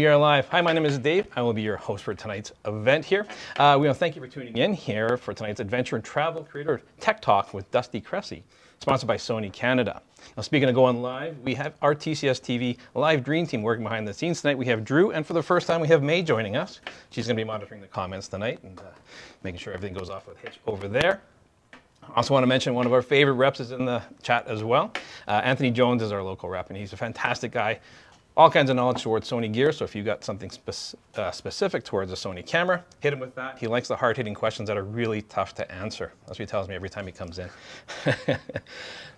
We are live. Hi, my name is Dave. I will be your host for tonight's event here. We want to thank you for tuning in here for tonight's Adventure and Travel Creator Tech Talk with Dusty Cressey, sponsored by Sony Canada. Now, speaking of going live, we have our TCSTV live dream team working behind the scenes tonight. We have Drew, and for the first time, we have May joining us. She's going to be monitoring the comments tonight and making sure everything goes off with Hitch over there. I also want to mention one of our favorite reps is in the chat as well. Anthony Jones is our local rep, and he's a fantastic guy. All kinds of knowledge towards Sony gear, so if you got something specific towards a Sony camera, hit him with that. He likes the hard-hitting questions that are really tough to answer. That's what he tells me every time he comes in.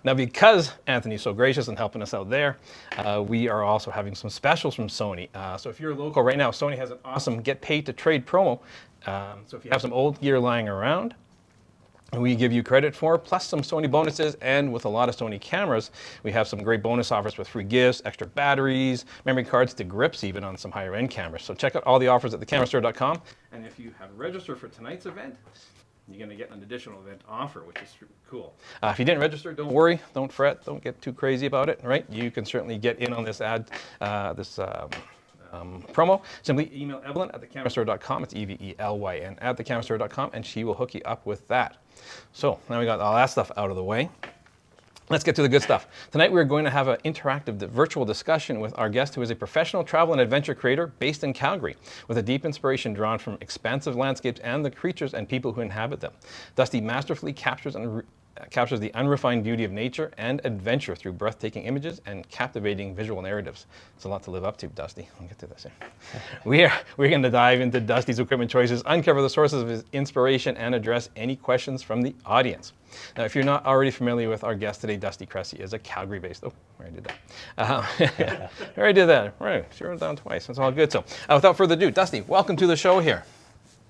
Now, because Anthony's so gracious and helping us out there, we are also having some specials from Sony. So if you're local right now, Sony has an awesome Get Paid to Trade promo. So if you have some old gear lying around, we give you credit for, plus some Sony bonuses, and with a lot of Sony cameras, we have some great bonus offers with free gifts, extra batteries, memory cards to grips even on some higher end cameras. So check out all the offers at thecamerastore.com, and if you have registered for tonight's event, you're going to get an additional event offer, which is super cool. If you didn't register, don't worry, don't fret, don't get too crazy about it, right? You can certainly get in on this promo. Simply email Evelyn at thecamerastore.com. It's EVELYN at thecamerastore.com, and she will hook you up with that. So now we got all that stuff out of the way. Let's get to the good stuff. Tonight we're going to have an interactive virtual discussion with our guest, who is a professional travel and adventure creator based in Calgary, with a deep inspiration drawn from expansive landscapes and the creatures and people who inhabit them. Dusty masterfully captures the unrefined beauty of nature and adventure through breathtaking images and captivating visual narratives. It's a lot to live up to, Dusty. I'll get to this here. We're going to dive into Dusty's equipment choices, uncover the sources of his inspiration, and address any questions from the audience. Now, if you're not already familiar with our guest today, Dusty Cressey is a Calgary-based. Oh, I already did that. I already did that. Right, she wrote it down twice. That's all good. So, without further ado, Dusty, welcome to the show here.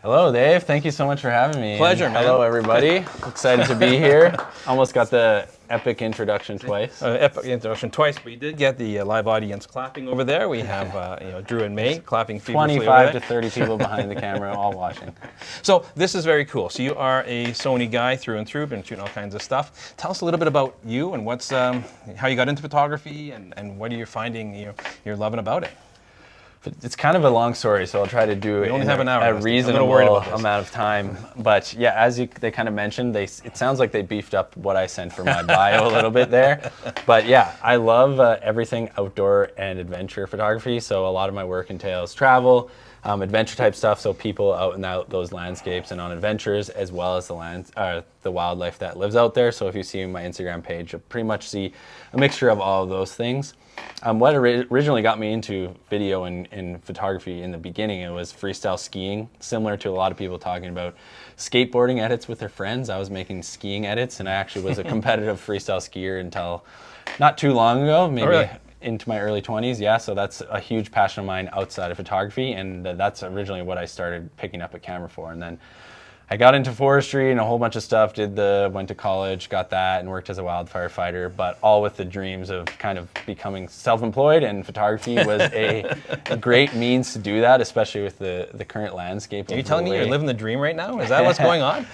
Hello, Dave. Thank you so much for having me. Pleasure, man. Hello, everybody. Excited to be here. Almost got the epic introduction twice. Epic introduction twice, but you did get the live audience clapping over there. We have Drew and May clapping feverishly 25 to 30 people behind the camera, all watching. So this is very cool. So you are a Sony guy through and through, been shooting all kinds of stuff. Tell us a little bit about you and what's how you got into photography and what are you finding you're loving about it. It's kind of a long story, so I'll try to do it in a reasonable amount of time. But yeah, as they kind of mentioned, it sounds like they beefed up what I sent for my bio a little bit there. But yeah, I love everything outdoor and adventure photography. So a lot of my work entails travel, adventure type stuff. So people out and out those landscapes and on adventures, as well as the wildlife that lives out there. So if you see my Instagram page, you'll pretty much see a mixture of all of those things. What originally got me into video and photography in the beginning, it was freestyle skiing, similar to a lot of people talking about skateboarding edits with their friends. I was making skiing edits, and I actually was a competitive freestyle skier until not too long ago, maybe into my early 20s. Yeah, so that's a huge passion of mine outside of photography, and that's originally what I started picking up a camera for. And then I got into forestry and a whole bunch of stuff, went to college, got that, and worked as a wildfire fighter, but all with the dreams of kind of becoming self-employed, and photography was a great means to do that, especially with the current landscape. Are you telling me you're living the dream right now? Is that what's going on?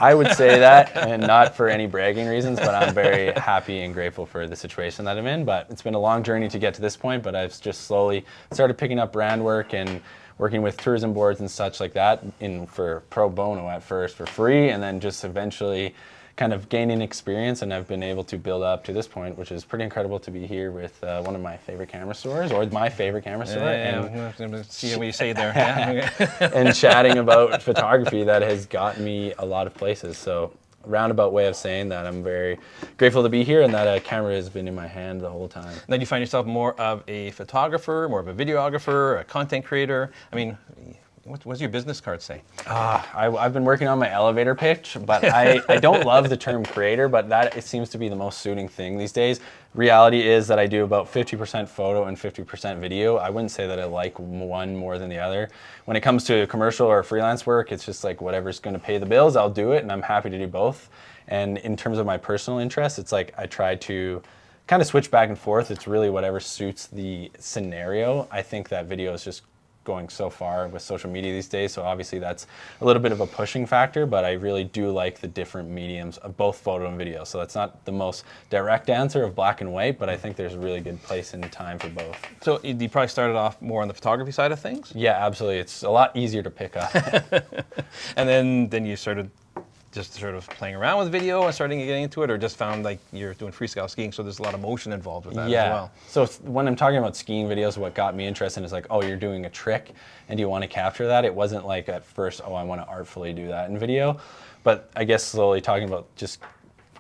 I would say that, and not for any bragging reasons, but I'm very happy and grateful for the situation that I'm in. But it's been a long journey to get to this point, but I've just slowly started picking up brand work and working with tourism boards and such like that for pro bono at first for free, and then just eventually kind of gaining experience, and I've been able to build up to this point, which is pretty incredible to be here with one of my favorite camera stores, or my favorite camera store. And see what you say there. And chatting about photography that has gotten me a lot of places. So roundabout way of saying that I'm very grateful to be here, and that a camera has been in my hand the whole time. Then you find yourself more of a photographer, more of a videographer, a content creator. I mean, what does your business card say? I've been working on my elevator pitch, but I don't love the term creator, but it seems to be the most suiting thing these days. Reality is that I do about 50% photo and 50% video. I wouldn't say that I like one more than the other. When it comes to commercial or freelance work, it's just like whatever's going to pay the bills, I'll do it, and I'm happy to do both. And in terms of my personal interests, it's like I try to kind of switch back and forth. It's really whatever suits the scenario. I think that video is just going so far with social media these days. So obviously that's a little bit of a pushing factor, but I really do like the different mediums of both photo and video. So that's not the most direct answer of black and white, but I think there's a really good place and time for both. So you probably started off more on the photography side of things? Yeah, absolutely. It's a lot easier to pick up. And then you started just sort of playing around with video and starting getting into it, or just found like you're doing freestyle skiing, so there's a lot of motion involved with that as well? So when I'm talking about skiing videos, what got me interested is like, oh, you're doing a trick and do you want to capture that? It wasn't like at first, oh, I want to artfully do that in video. But I guess slowly talking about just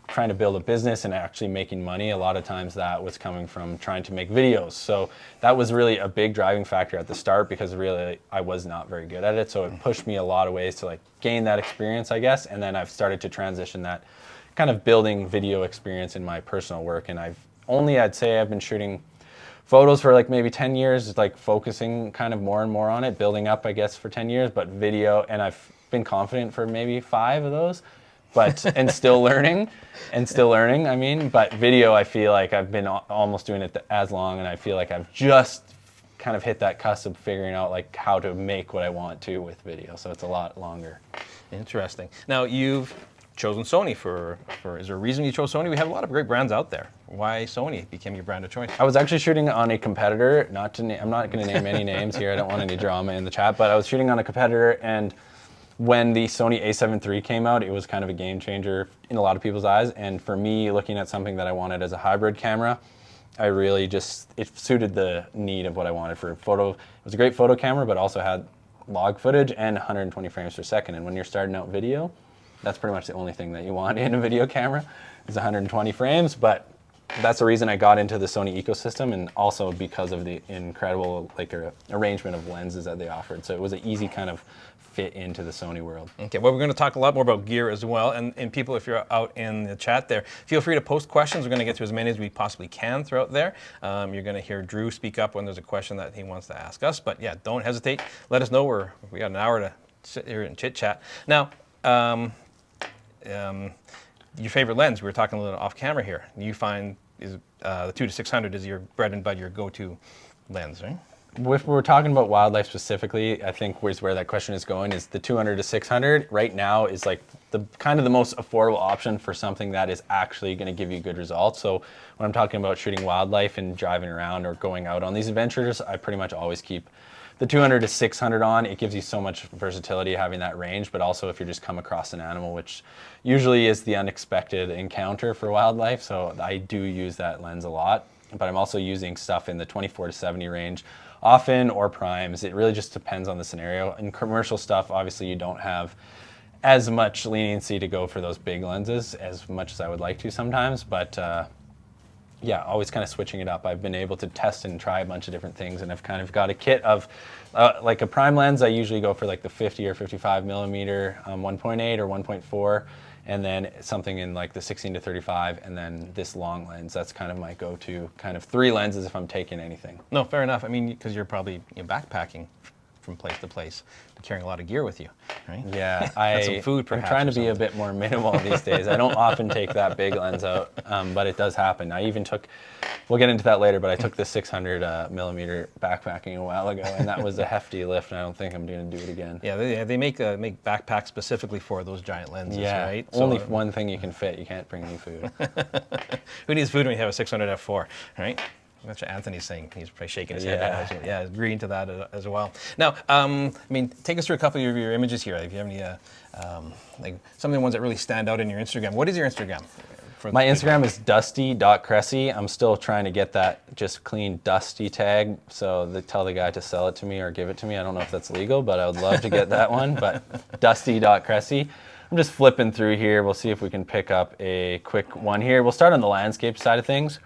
trying to build a business and actually making money, a lot of times that was coming from trying to make videos. So that was really a big driving factor at the start, because really I was not very good at it. So it pushed me a lot of ways to like gain that experience, I guess. And then I've started to transition that kind of building video experience in my personal work. And I'd say I've been shooting photos for like maybe 10 years, like focusing kind of more and more on it, building up, I guess, for 10 years, but video, and I've been confident for maybe 5 of those. And still learning, I mean, but video, I feel like I've been almost doing it as long, and I feel like I've just kind of hit that cusp of figuring out like how to make what I want to with video, so it's a lot longer. Interesting. Now you've chosen Sony for is there a reason you chose Sony? We have a lot of great brands out there. Why Sony became your brand of choice? I was actually shooting on a competitor, I'm not going to name any names here, I don't want any drama in the chat, but I was shooting on a competitor, and when the Sony a7 III came out, it was kind of a game changer in a lot of people's eyes. And for me, looking at something that I wanted as a hybrid camera, I really it suited the need of what I wanted for photo. It was a great photo camera, but also had log footage and 120 frames per second. And when you're starting out video, that's pretty much the only thing that you want in a video camera is 120 frames. But that's the reason I got into the Sony ecosystem, and also because of the incredible arrangement of lenses that they offered. So it was an easy kind of fit into the Sony world. Okay, well, we're going to talk a lot more about gear as well. And people, if you're out in the chat there, feel free to post questions. We're going to get to as many as we possibly can throughout there. You're going to hear Drew speak up when there's a question that he wants to ask us. But yeah, don't hesitate. Let us know. We got an hour to sit here and chit chat. Now, your favorite lens, we were talking a little off camera here. You find is the 2-600 is your bread and butter, your go-to lens, right? If we're talking about wildlife specifically, I think where that question is going is the 200-600 right now is like the kind of the most affordable option for something that is actually going to give you good results. So when I'm talking about shooting wildlife and driving around or going out on these adventures, I pretty much always keep the 200-600 on. It gives you so much versatility having that range, but also if you just come across an animal, which usually is the unexpected encounter for wildlife. So I do use that lens a lot, but I'm also using stuff in the 24-70 range often, or primes. It really just depends on the scenario. In commercial stuff, obviously you don't have as much leniency to go for those big lenses as much as I would like to sometimes, but yeah, always kind of switching it up. I've been able to test and try a bunch of different things, and I've kind of got a kit of like a prime lens. I usually go for like the 50 or 55 millimeter 1.8 or 1.4, and then something in like the 16-35, and then this long lens. That's kind of my go-to kind of 3 lenses if I'm taking anything. No, fair enough. I mean, because you're probably backpacking from place to place, carrying a lot of gear with you, right? Yeah, some food perhaps. I'm trying to be a bit more minimal these days. I don't often take that big lens out, but it does happen. I even took, we'll get into that later, but I took the 600 millimeter backpacking a while ago, and that was a hefty lift, and I don't think I'm going to do it again. Yeah, they make backpacks specifically for those giant lenses, right? Only one thing you can fit. You can't bring any food. Who needs food when you have a 600 f4, right? That's what Anthony's saying. He's probably shaking his head. Yeah, agreeing to that as well. Now, I mean, take us through a couple of your images here. If you have any, like some of the ones that really stand out in your Instagram. What is your Instagram? My Instagram is dusty.cressey. I'm still trying to get that just clean Dusty tag. So tell the guy to sell it to me or give it to me. I don't know if that's legal, but I would love to get that one. But dusty.cressey. I'm just flipping through here. We'll see if we can pick up a quick one here. We'll start on the landscape side of things.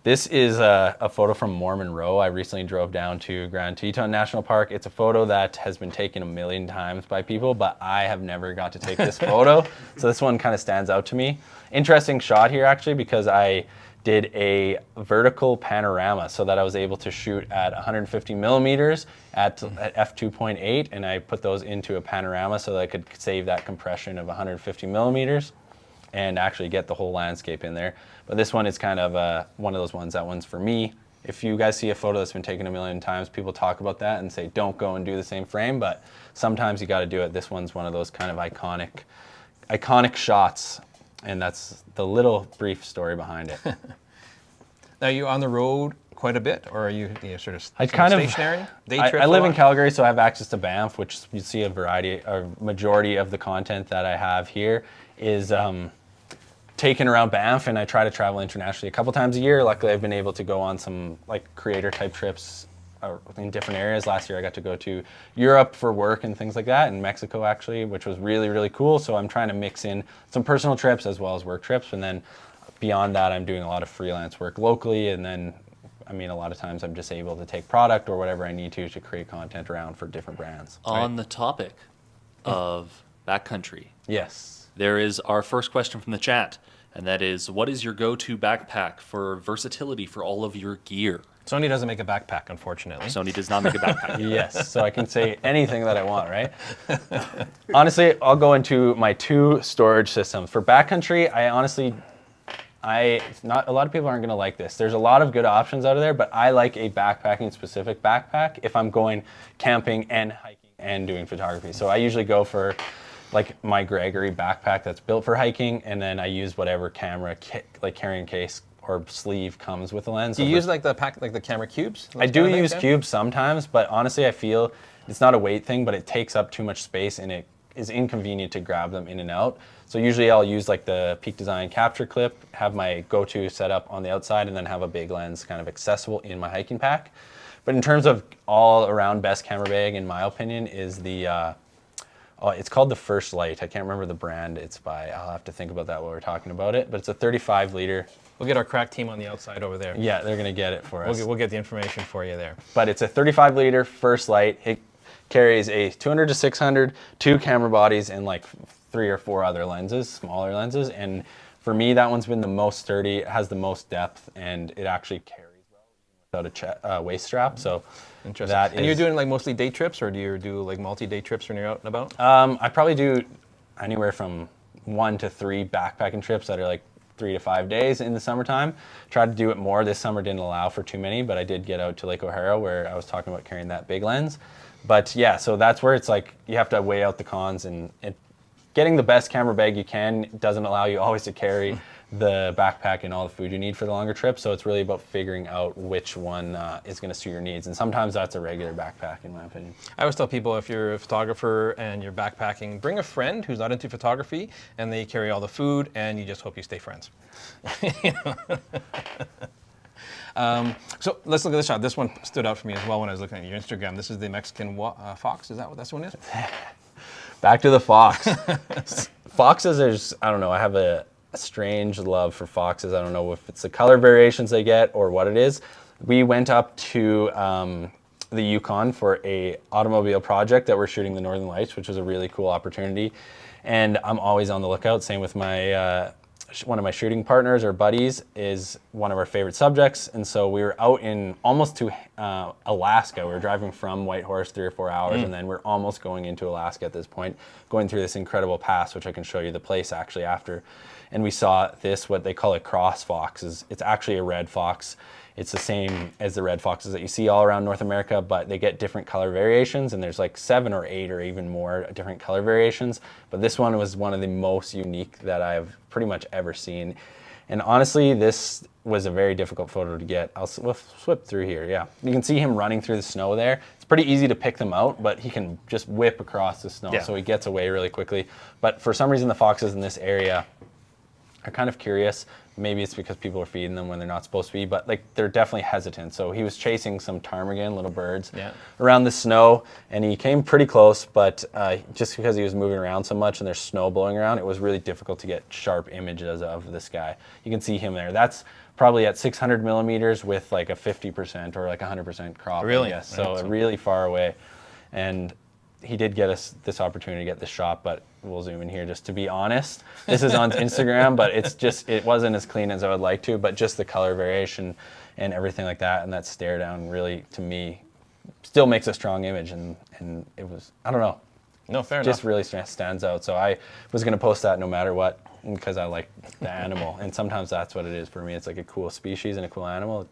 This is a photo from Mormon Row. I recently drove down to Grand Teton National Park. It's a photo that has been taken a million times by people, but I have never got to take this photo. So this one kind of stands out to me. Interesting shot here actually, because I did a vertical panorama so that I was able to shoot at 150 millimeters at f2.8, and I put those into a panorama so that I could save that compression of 150 millimeters and actually get the whole landscape in there. But this one is kind of one of those ones, that one's for me. if you guys see a photo that's been taken a million times, people talk about that and say, don't go and do the same frame, but sometimes you got to do it. This one's one of those kind of iconic shots, and that's the little brief story behind it. Now, are you on the road quite a bit, or are you sort of stationary? I live in Calgary, so I have access to Banff, which you see a majority of the content that I have here is taken around Banff, and I try to travel internationally a couple times a year. Luckily, I've been able to go on some like creator type trips in different areas. Last year, I got to go to Europe for work and things like that, and Mexico actually, which was really, really cool. So I'm trying to mix in some personal trips as well as work trips, and then beyond that, I'm doing a lot of freelance work locally, and then a lot of times I'm just able to take product or whatever I need to create content around for different brands. On the topic of backcountry. Yes. There is our first question from the chat, and that is, what is your go-to backpack for versatility for all of your gear? Sony doesn't make a backpack, unfortunately. Sony does not make a backpack. Yes, so I can say anything that I want, right? Honestly, I'll go into my 2 storage systems. For backcountry, not a lot of people aren't going to like this. There's a lot of good options out of there, but I like a backpacking specific backpack if I'm going camping and hiking and doing photography. So I usually go for like my Gregory backpack that's built for hiking, and then I use whatever camera like carrying case or sleeve comes with the lens. Do you use like the camera cubes? I do use cubes sometimes, but honestly I feel it's not a weight thing, but it takes up too much space and it is inconvenient to grab them in and out. So usually I'll use like the Peak Design capture clip, have my go-to set up on the outside, and then have a big lens kind of accessible in my hiking pack. But in terms of all around best camera bag, in my opinion, is the, it's called the First Light. I can't remember the brand it's by. I'll have to think about that while we're talking about it. But it's a 35 liter. We'll get our crack team on the outside over there. Yeah, they're gonna get it for us. We'll get the information for you there. But it's a 35 liter First Light. It carries a 200 to 600, 2 camera bodies, and like 3 or 4 other lenses, smaller lenses. And for me, that one's been the most sturdy. It has the most depth, and it actually carries well without a waist strap. So interesting. And you're doing like mostly day trips, or do you do like multi-day trips when you're out and about? I probably do anywhere from 1 to 3 backpacking trips that are like 3 to 5 days in the summertime. Tried to do it more. This summer didn't allow for too many, but I did get out to Lake O'Hara where I was talking about carrying that big lens. But yeah, so that's where it's like you have to weigh out the cons, and getting the best camera bag you can doesn't allow you always to carry the backpack and all the food you need for the longer trip. So it's really about figuring out which one is going to suit your needs. And sometimes that's a regular backpack, in my opinion. I always tell people, if you're a photographer and you're backpacking, bring a friend who's not into photography, and they carry all the food, and you just hope you stay friends. So let's look at this shot. This one stood out for me as well when I was looking at your Instagram. This is the Mexican fox. Is that what this one is? Back to the fox. Foxes, I don't know, I have a strange love for foxes. I don't know if it's the color variations they get or what it is. We went up to the Yukon for a automobile project that we're shooting the Northern Lights, which was a really cool opportunity. And I'm always on the lookout. Same with my one of my shooting partners or buddies is one of our favorite subjects. And so we were out in almost to Alaska. We were driving from Whitehorse 3 or 4 hours, and then we're almost going into Alaska at this point, going through this incredible pass, which I can show you the place actually after. And we saw this, what they call a cross fox. It's actually a red fox. It's the same as the red foxes that you see all around North America, but they get different color variations, and there's like 7 or 8 or even more different color variations. But this one was one of the most unique that I've pretty much ever seen. And honestly, this was a very difficult photo to get. We'll flip through here, yeah. You can see him running through the snow there. It's pretty easy to pick them out, but he can just whip across the snow, so he gets away really quickly. But for some reason, the foxes in this area are kind of curious. Maybe it's because people are feeding them when they're not supposed to be, but like they're definitely hesitant. So he was chasing some ptarmigan, little birds, around the snow, and he came pretty close, but just because he was moving around so much and there's snow blowing around, it was really difficult to get sharp images of this guy. You can see him there. That's probably at 600 millimeters with like a 50% or like 100% crop. Really? Yes. So really far away. And he did get us this opportunity to get this shot, but we'll zoom in here just to be honest. This is on Instagram, but it wasn't as clean as I would like to, but just the color variation and everything like that, and that stare down really, to me, still makes a strong image, and it was, I don't know. No, fair enough. Just really stands out. So I was gonna post that no matter what, because I like the animal, and sometimes that's what it is for me. It's like a cool species and a cool animal.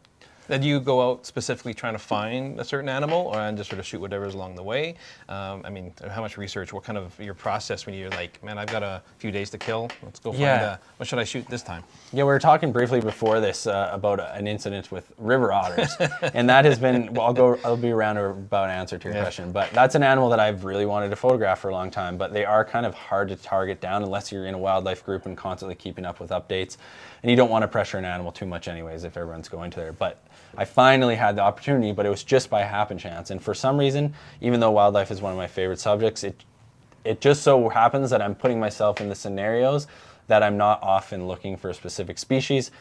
Then do you go out specifically trying to find a certain animal, or and just sort of shoot whatever's along the way? I mean, how much research? What kind of your process when you're like, man, I've got a few days to kill. Let's go find what should I shoot this time? Yeah, we were talking briefly before this about an incident with river otters, and that has been. Well, I'll be around to about an answer to your question, but that's an animal that I've really wanted to photograph for a long time. But they are kind of hard to target down unless you're in a wildlife group and constantly keeping up with updates, and you don't want to pressure an animal too much, anyways, if everyone's going to there. But I finally had the opportunity, but it was just by happen chance, and for some reason, even though wildlife is one of my favorite subjects, it just so happens that I'm putting myself in the scenarios that I'm not often looking for a specific species.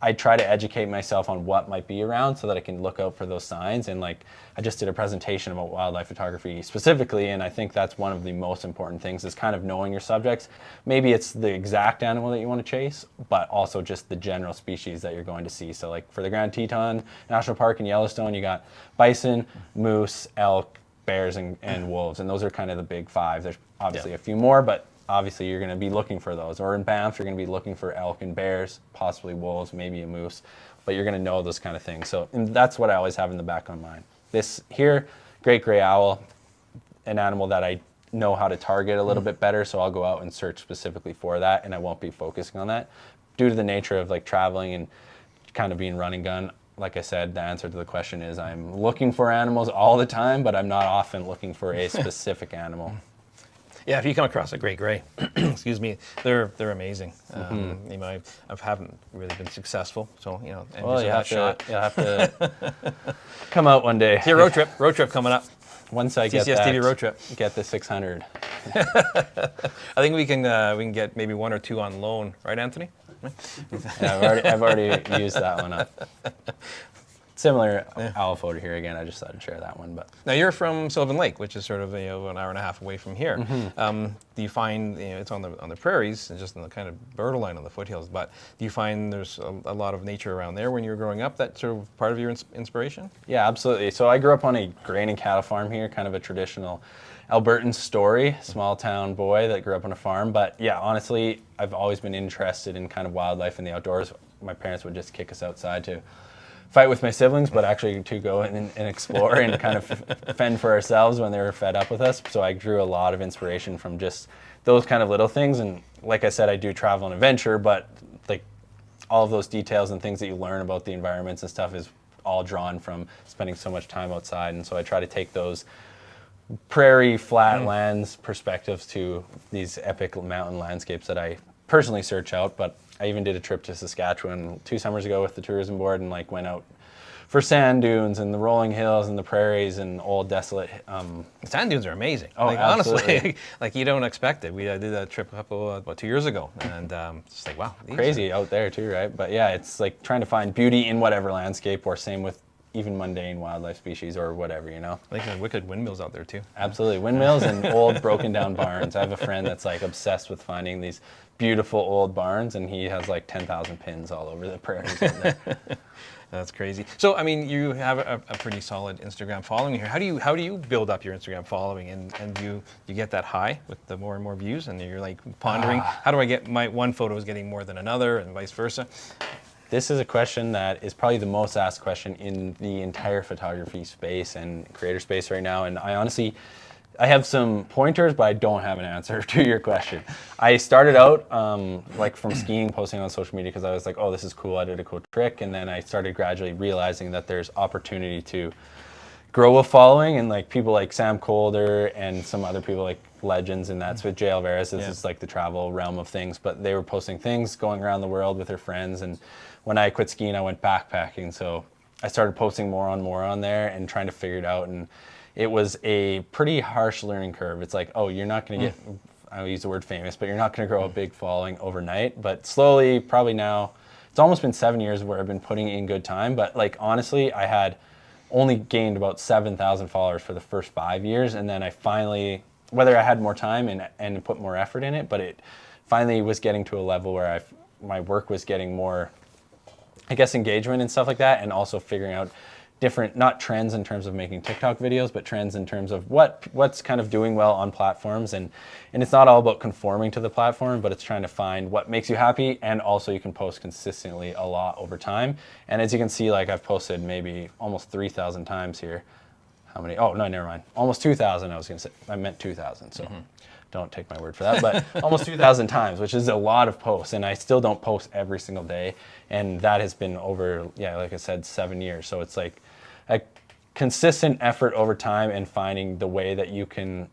I try to educate myself on what might be around so that I can look out for those signs. And like, I just did a presentation about wildlife photography specifically, and I think that's one of the most important things is kind of knowing your subjects. Maybe it's the exact animal that you want to chase, but also just the general species that you're going to see. So like for the Grand Teton National Park in Yellowstone, you got bison, moose, elk, bears, and wolves. And those are kind of the big five. There's obviously a few more, but obviously you're going to be looking for those. Or in Banff, you're going to be looking for elk and bears, possibly wolves, maybe a moose, but you're going to know those kind of things. So and that's what I always have in the back of my mind. This here, great gray owl, an animal that I know how to target a little bit better, so I'll go out and search specifically for that, and I won't be focusing on that. Due to the nature of like traveling and kind of being run and gun, like I said, the answer to the question is I'm looking for animals all the time, but I'm not often looking for a specific animal. Yeah, if you come across a great gray, excuse me, they're amazing. You know, I haven't really been successful, so you know. Well, you'll have to come out one day. See a road trip coming up. Once I get TCSTV road trip. Get the 600. I think we can get maybe one or two on loan, right, Anthony? Yeah, I've already used that one up. Similar owl photo here again. I just thought I'd share that one. But now you're from Sylvan Lake, which is sort of an hour and a half away from here. Do you find it's on the prairies and just in the kind of borderline on the foothills? But do you find there's a lot of nature around there when you were growing up? That sort of part of your inspiration? Yeah, absolutely. So I grew up on a grain and cattle farm here, kind of a traditional Albertan story, small town boy that grew up on a farm. But yeah, honestly, I've always been interested in kind of wildlife and the outdoors. My parents would just kick us outside to fight with my siblings, but actually to go and explore and kind of fend for ourselves when they were fed up with us. So I drew a lot of inspiration from just those kind of little things. And like I said, I do travel and adventure, but like all of those details and things that you learn about the environments and stuff is all drawn from spending so much time outside. And so I try to take those prairie, flat lands perspectives to these epic mountain landscapes that I personally search out. But I even did a trip to Saskatchewan 2 summers ago with the tourism board and like went out for sand dunes and the rolling hills and the prairies and old desolate. Sand dunes are amazing. Oh, like, absolutely. Honestly, like you don't expect it. We did that trip about 2 years ago, and it's like wow, crazy out there too, right? But yeah, it's like trying to find beauty in whatever landscape, or same with even mundane wildlife species or whatever, you know. Like wicked windmills out there too. Absolutely, windmills and old broken down barns. I have a friend that's like obsessed with finding these beautiful old barns, and he has like 10,000 pins all over the prairies out there. That's crazy. So, I mean, you have a pretty solid Instagram following here. How do you build up your Instagram following, and you get that high with the more and more views, and you're like pondering, how do I get my one photo is getting more than another, and vice versa? This is a question that is probably the most asked question in the entire photography space and creator space right now. And I have some pointers, but I don't have an answer to your question. I started out like from skiing, posting on social media because I was like, oh, this is cool. I did a cool trick. And then I started gradually realizing that there's opportunity to grow a following, and like people like Sam Colder and some other people like legends, and that's with Jay Alvarez. This is like the travel realm of things, but they were posting things going around the world with their friends. And when I quit skiing, I went backpacking. So I started posting more on there and trying to figure it out. And it was a pretty harsh learning curve. It's like, oh, you're not going to get, I'll use the word famous, but you're not going to grow a big following overnight. But slowly, probably now, it's almost been 7 years where I've been putting in good time. But like, honestly, I had only gained about 7,000 followers for the first 5 years. And then I finally, whether I had more time and put more effort in it, but it finally was getting to a level where my work was getting more, I guess, engagement and stuff like that. And also figuring out different, not trends in terms of making TikTok videos, but trends in terms of what's kind of doing well on platforms. And it's not all about conforming to the platform, but it's trying to find what makes you happy, and also you can post consistently a lot over time. And as you can see, like I've posted maybe almost 3,000 times here. How many? Oh, no, never mind. Almost 2,000, I was gonna say. I meant 2,000, so don't take my word for that. But almost 2,000 times, which is a lot of posts. And I still don't post every single day. And that has been over, yeah, like I said, 7 years. So it's like a consistent effort over time and finding the way that you can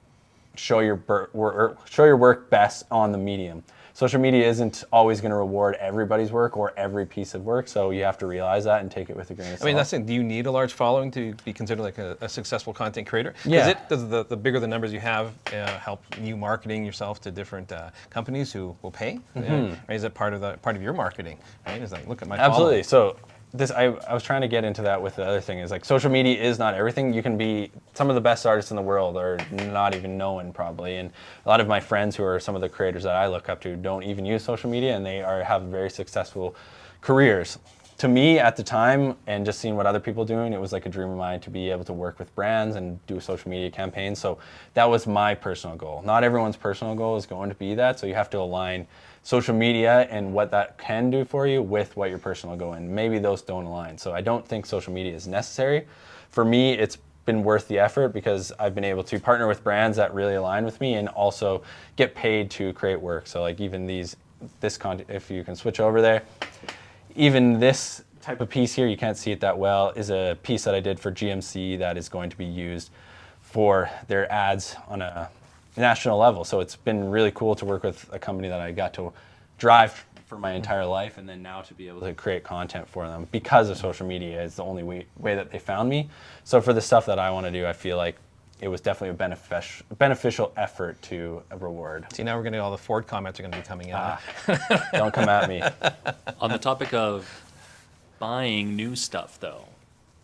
show your work best on the medium. Social media isn't always going to reward everybody's work or every piece of work, so you have to realize that and take it with a grain of salt. I mean, that's it. Do you need a large following to be considered like a successful content creator? Yeah. Does the bigger the numbers you have help you marketing yourself to different companies who will pay? Right? Is that part of your marketing? Right? Is like, look at my Absolutely. following. So I was trying to get into that with the other thing, is like social media is not everything. You can be some of the best artists in the world are not even known probably, and a lot of my friends who are some of the creators that I look up to don't even use social media, and they have very successful careers. To me at the time, and just seeing what other people are doing, it was like a dream of mine to be able to work with brands and do social media campaigns. So that was my personal goal. Not everyone's personal goal is going to be that, so you have to align social media and what that can do for you with what your personal goal, and maybe those don't align. So I don't think social media is necessary. For me, it's been worth the effort because I've been able to partner with brands that really align with me and also get paid to create work. So like even this content, if you can switch over there, even this type of piece here, you can't see it that well, is a piece that I did for GMC that is going to be used for their ads on a national level. So it's been really cool to work with a company that I got to drive for my entire life, and then now to be able to create content for them because of social media is the only way that they found me. So for the stuff that I want to do, I feel like it was definitely a beneficial effort to a reward. See, now we're going to all the Ford comments are going to be coming in. Don't come at me. On the topic of buying new stuff, though,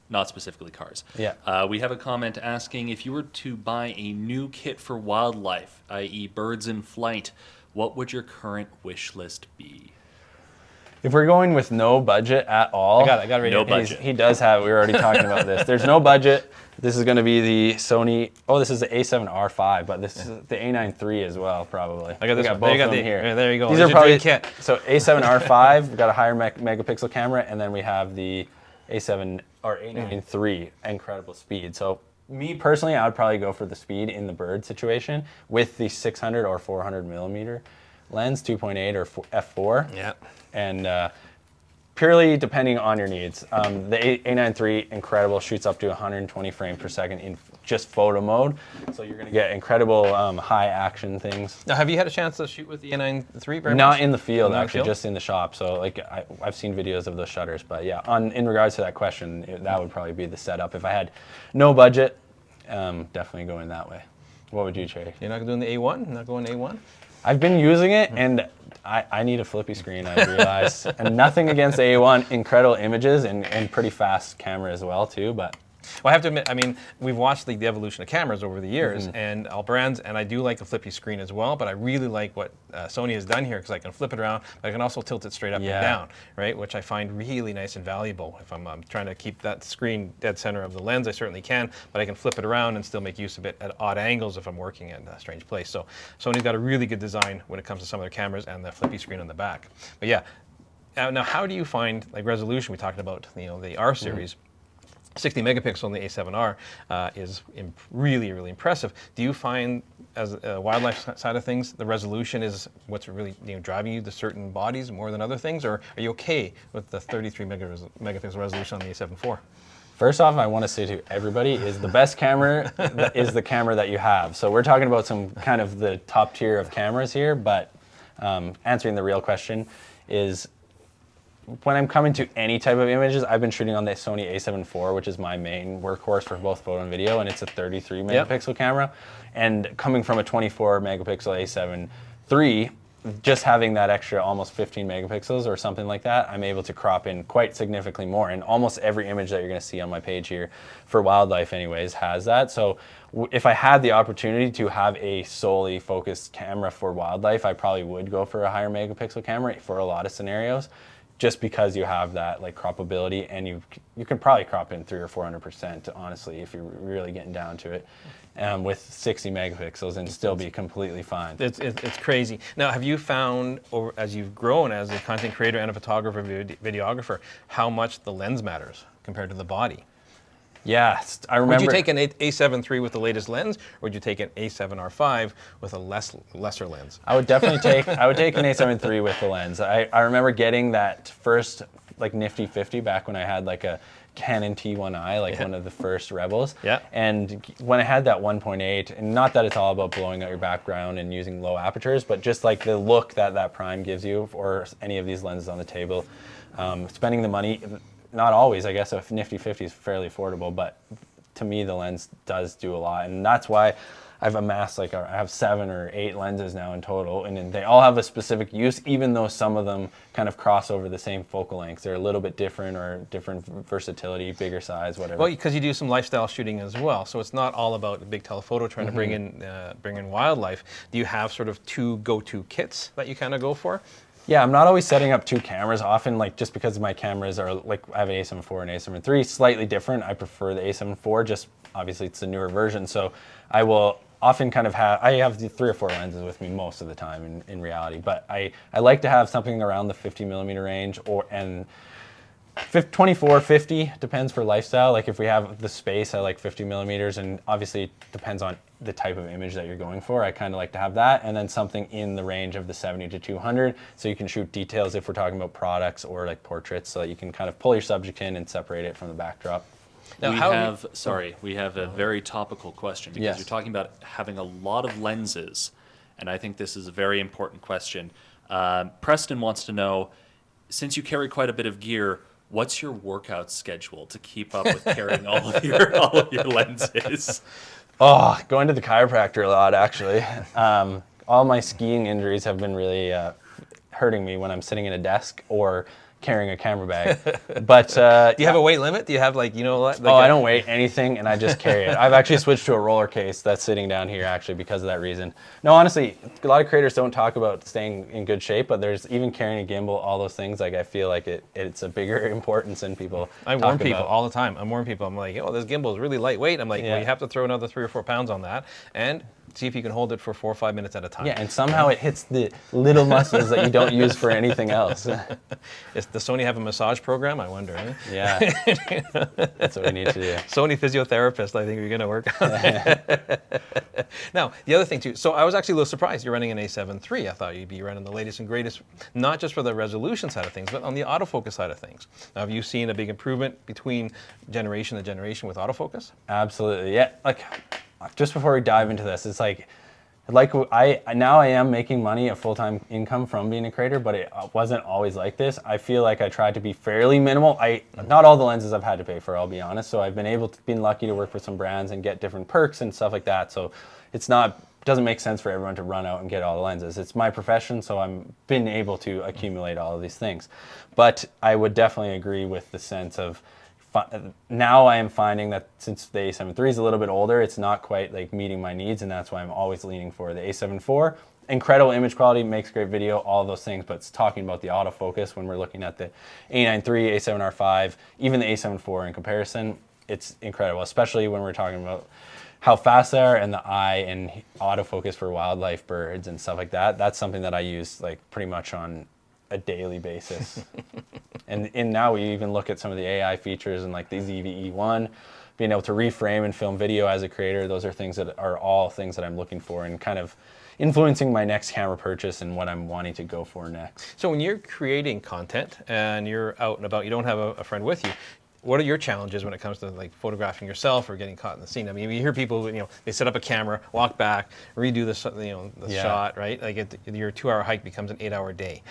not specifically cars. Yeah. We have a comment asking if you were to buy a new kit for wildlife, i.e. birds in flight, what would your current wish list be? If we're going with no budget at all, I got it right no here. budget. He does have. We were already talking about this. There's no budget. This is going to be the Sony. Oh, this is the A7R5, but this is the A9 III as well, probably. I got this. We got one. both There you of go. them here. Yeah, there you go. These are probably kit. So A7R5, we've got a higher megapixel camera, and then we have the A7 or A9 III, incredible speed. So me personally, I would probably go for the speed in the bird situation with the 600 or 400 millimeter lens, 2.8 or f4. Yeah. And purely depending on your needs. The A9 III, incredible, shoots up to 120 frames per second in just photo mode. So you're going to get incredible high action things. Now, have you had a chance to shoot with the A9 III very Not much? in the field, Not actually, just in the shop. So like I've seen videos of those shutters, but yeah, in regards to that question, that would probably be the setup. If I had no budget, definitely going that way. What would you, Cherry? You're not doing the A1? Not going A1? I've been using it, and I need a flippy screen, I realized. And nothing against the A1, incredible images and pretty fast camera as well, too. But Well, I have to admit, I mean, we've watched the evolution of cameras over the years, and all brands, and I do like the flippy screen as well, but I really like what Sony has done here, because I can flip it around, but I can also tilt it straight up and down, right? Which I find really nice and valuable. If I'm trying to keep that screen dead center of the lens, I certainly can, but I can flip it around and still make use of it at odd angles if I'm working in a strange place. So Sony's got a really good design when it comes to some of their cameras and the flippy screen on the back. But yeah, now how do you find, like, resolution? We talked about, you know, the R series. 60 megapixel in the A7R is really, really impressive. Do you find, as a wildlife side of things, the resolution is what's really, you know, driving you to certain bodies more than other things, or are you okay with the 33 megapixel resolution on the A7 IV? First off, I want to say to everybody is the best camera is the camera that you have. So we're talking about some kind of the top tier of cameras here, but answering the real question is, when I'm coming to any type of images, I've been shooting on the Sony A7 IV, which is my main workhorse for both photo and video, and it's a 33 megapixel camera. And coming from a 24 megapixel A7 III, just having that extra almost 15 megapixels or something like that, I'm able to crop in quite significantly more. And almost every image that you're going to see on my page here, for wildlife anyways, has that. So if I had the opportunity to have a solely focused camera for wildlife, I probably would go for a higher megapixel camera for a lot of scenarios. just because you have that like croppability, and you can probably crop in 300 or 400%, honestly, if you're really getting down to it, with 60 megapixels and still be completely fine. It's crazy. Now, have you found, as you've grown as a content creator and a photographer, videographer, how much the lens matters compared to the body? Yeah, I remember. Would you take an A7 III with the latest lens, or would you take an A7R5 with a lesser lens? I would definitely take an A7 III with the lens. I remember getting that first like nifty 50 back when I had like a Canon T1i, like one of the first Rebels. Yeah. And when I had that 1.8, and not that it's all about blowing out your background and using low apertures, but just like the look that prime gives you, or any of these lenses on the table, spending the money. Not always, I guess a nifty 50 is fairly affordable, but to me the lens does do a lot, and that's why I've amassed I have 7 or 8 lenses now in total, and they all have a specific use, even though some of them kind of cross over the same focal lengths. They're a little bit different, or different versatility, bigger size, whatever. Well, because you do some lifestyle shooting as well, so it's not all about the big telephoto trying to bring in wildlife. Do you have sort of 2 go-to kits that you kind of go for? Yeah, I'm not always setting up 2 cameras. Often, like, just because my cameras are, like, I have an A7 IV and A7 III, slightly different. I prefer the A7 IV, just obviously it's the newer version. So I will often kind of I have the 3 or 4 lenses with me most of the time in reality. But I like to have something around the 50 millimeter range, and 24, 50, depends for lifestyle. Like if we have the space, I like 50 millimeters, and obviously it depends on the type of image that you're going for. I kind of like to have that, and then something in the range of the 70 to 200, so you can shoot details if we're talking about products or like portraits, so that you can kind of pull your subject in and separate it from the backdrop. Now, we have a very topical question, because you're talking about having a lot of lenses, and I think this is a very important question. Preston wants to know, since you carry quite a bit of gear, what's your workout schedule to keep up with carrying all of your lenses? Oh, going to the chiropractor a lot, actually. All my skiing injuries have been really hurting me when I'm sitting in a desk or carrying a camera bag. But do you have a weight limit? Do you have like I don't weigh anything, and I just carry it. I've actually switched to a roller case that's sitting down here actually because of that reason. No, honestly, a lot of creators don't talk about staying in good shape, but there's even carrying a gimbal, all those things. Like I feel like it's a bigger importance than people. I warn people all the time. I'm like, oh, this gimbal is really lightweight. I'm like, well, you have to throw another 3 or 4 pounds on that, and see if you can hold it for 4 or 5 minutes at a time. Yeah, and somehow it hits the little muscles that you don't use for anything else. Does Sony have a massage program? I wonder. Eh? Yeah, that's what we need to do. Sony physiotherapist, I think you're going to work on. Now, the other thing too, so I was actually a little surprised you're running an A7 III. I thought you'd be running the latest and greatest, not just for the resolution side of things, but on the autofocus side of things. Now, have you seen a big improvement between generation to generation with autofocus? Absolutely, yeah. Like, just before we dive into this, it's like I am making money, a full-time income from being a creator, but it wasn't always like this. I feel like I tried to be fairly minimal. Not all the lenses I've had to pay for, I'll be honest. So I've been lucky to work with some brands and get different perks and stuff like that. So doesn't make sense for everyone to run out and get all the lenses. It's my profession, so I'm been able to accumulate all of these things. But I would definitely agree with the sense of, now I am finding that since the A7 III is a little bit older, it's not quite like meeting my needs, and that's why I'm always leaning for the A7 IV. Incredible image quality, makes great video, all of those things, but it's talking about the autofocus when we're looking at the A9 III, A7R5, even the A7 IV in comparison, it's incredible, especially when we're talking about how fast they are and the eye and autofocus for wildlife, birds and stuff like that. That's something that I use like pretty much on a daily basis. And now we even look at some of the AI features and like the ZVE1, being able to reframe and film video as a creator. Those are things that are all things that I'm looking for and kind of influencing my next camera purchase and what I'm wanting to go for next. So when you're creating content and you're out and about, you don't have a friend with you, what are your challenges when it comes to like photographing yourself or getting caught in the scene? I mean, you hear people, they set up a camera, walk back, redo the shot, right? Like your 2-hour hike becomes an 8-hour day,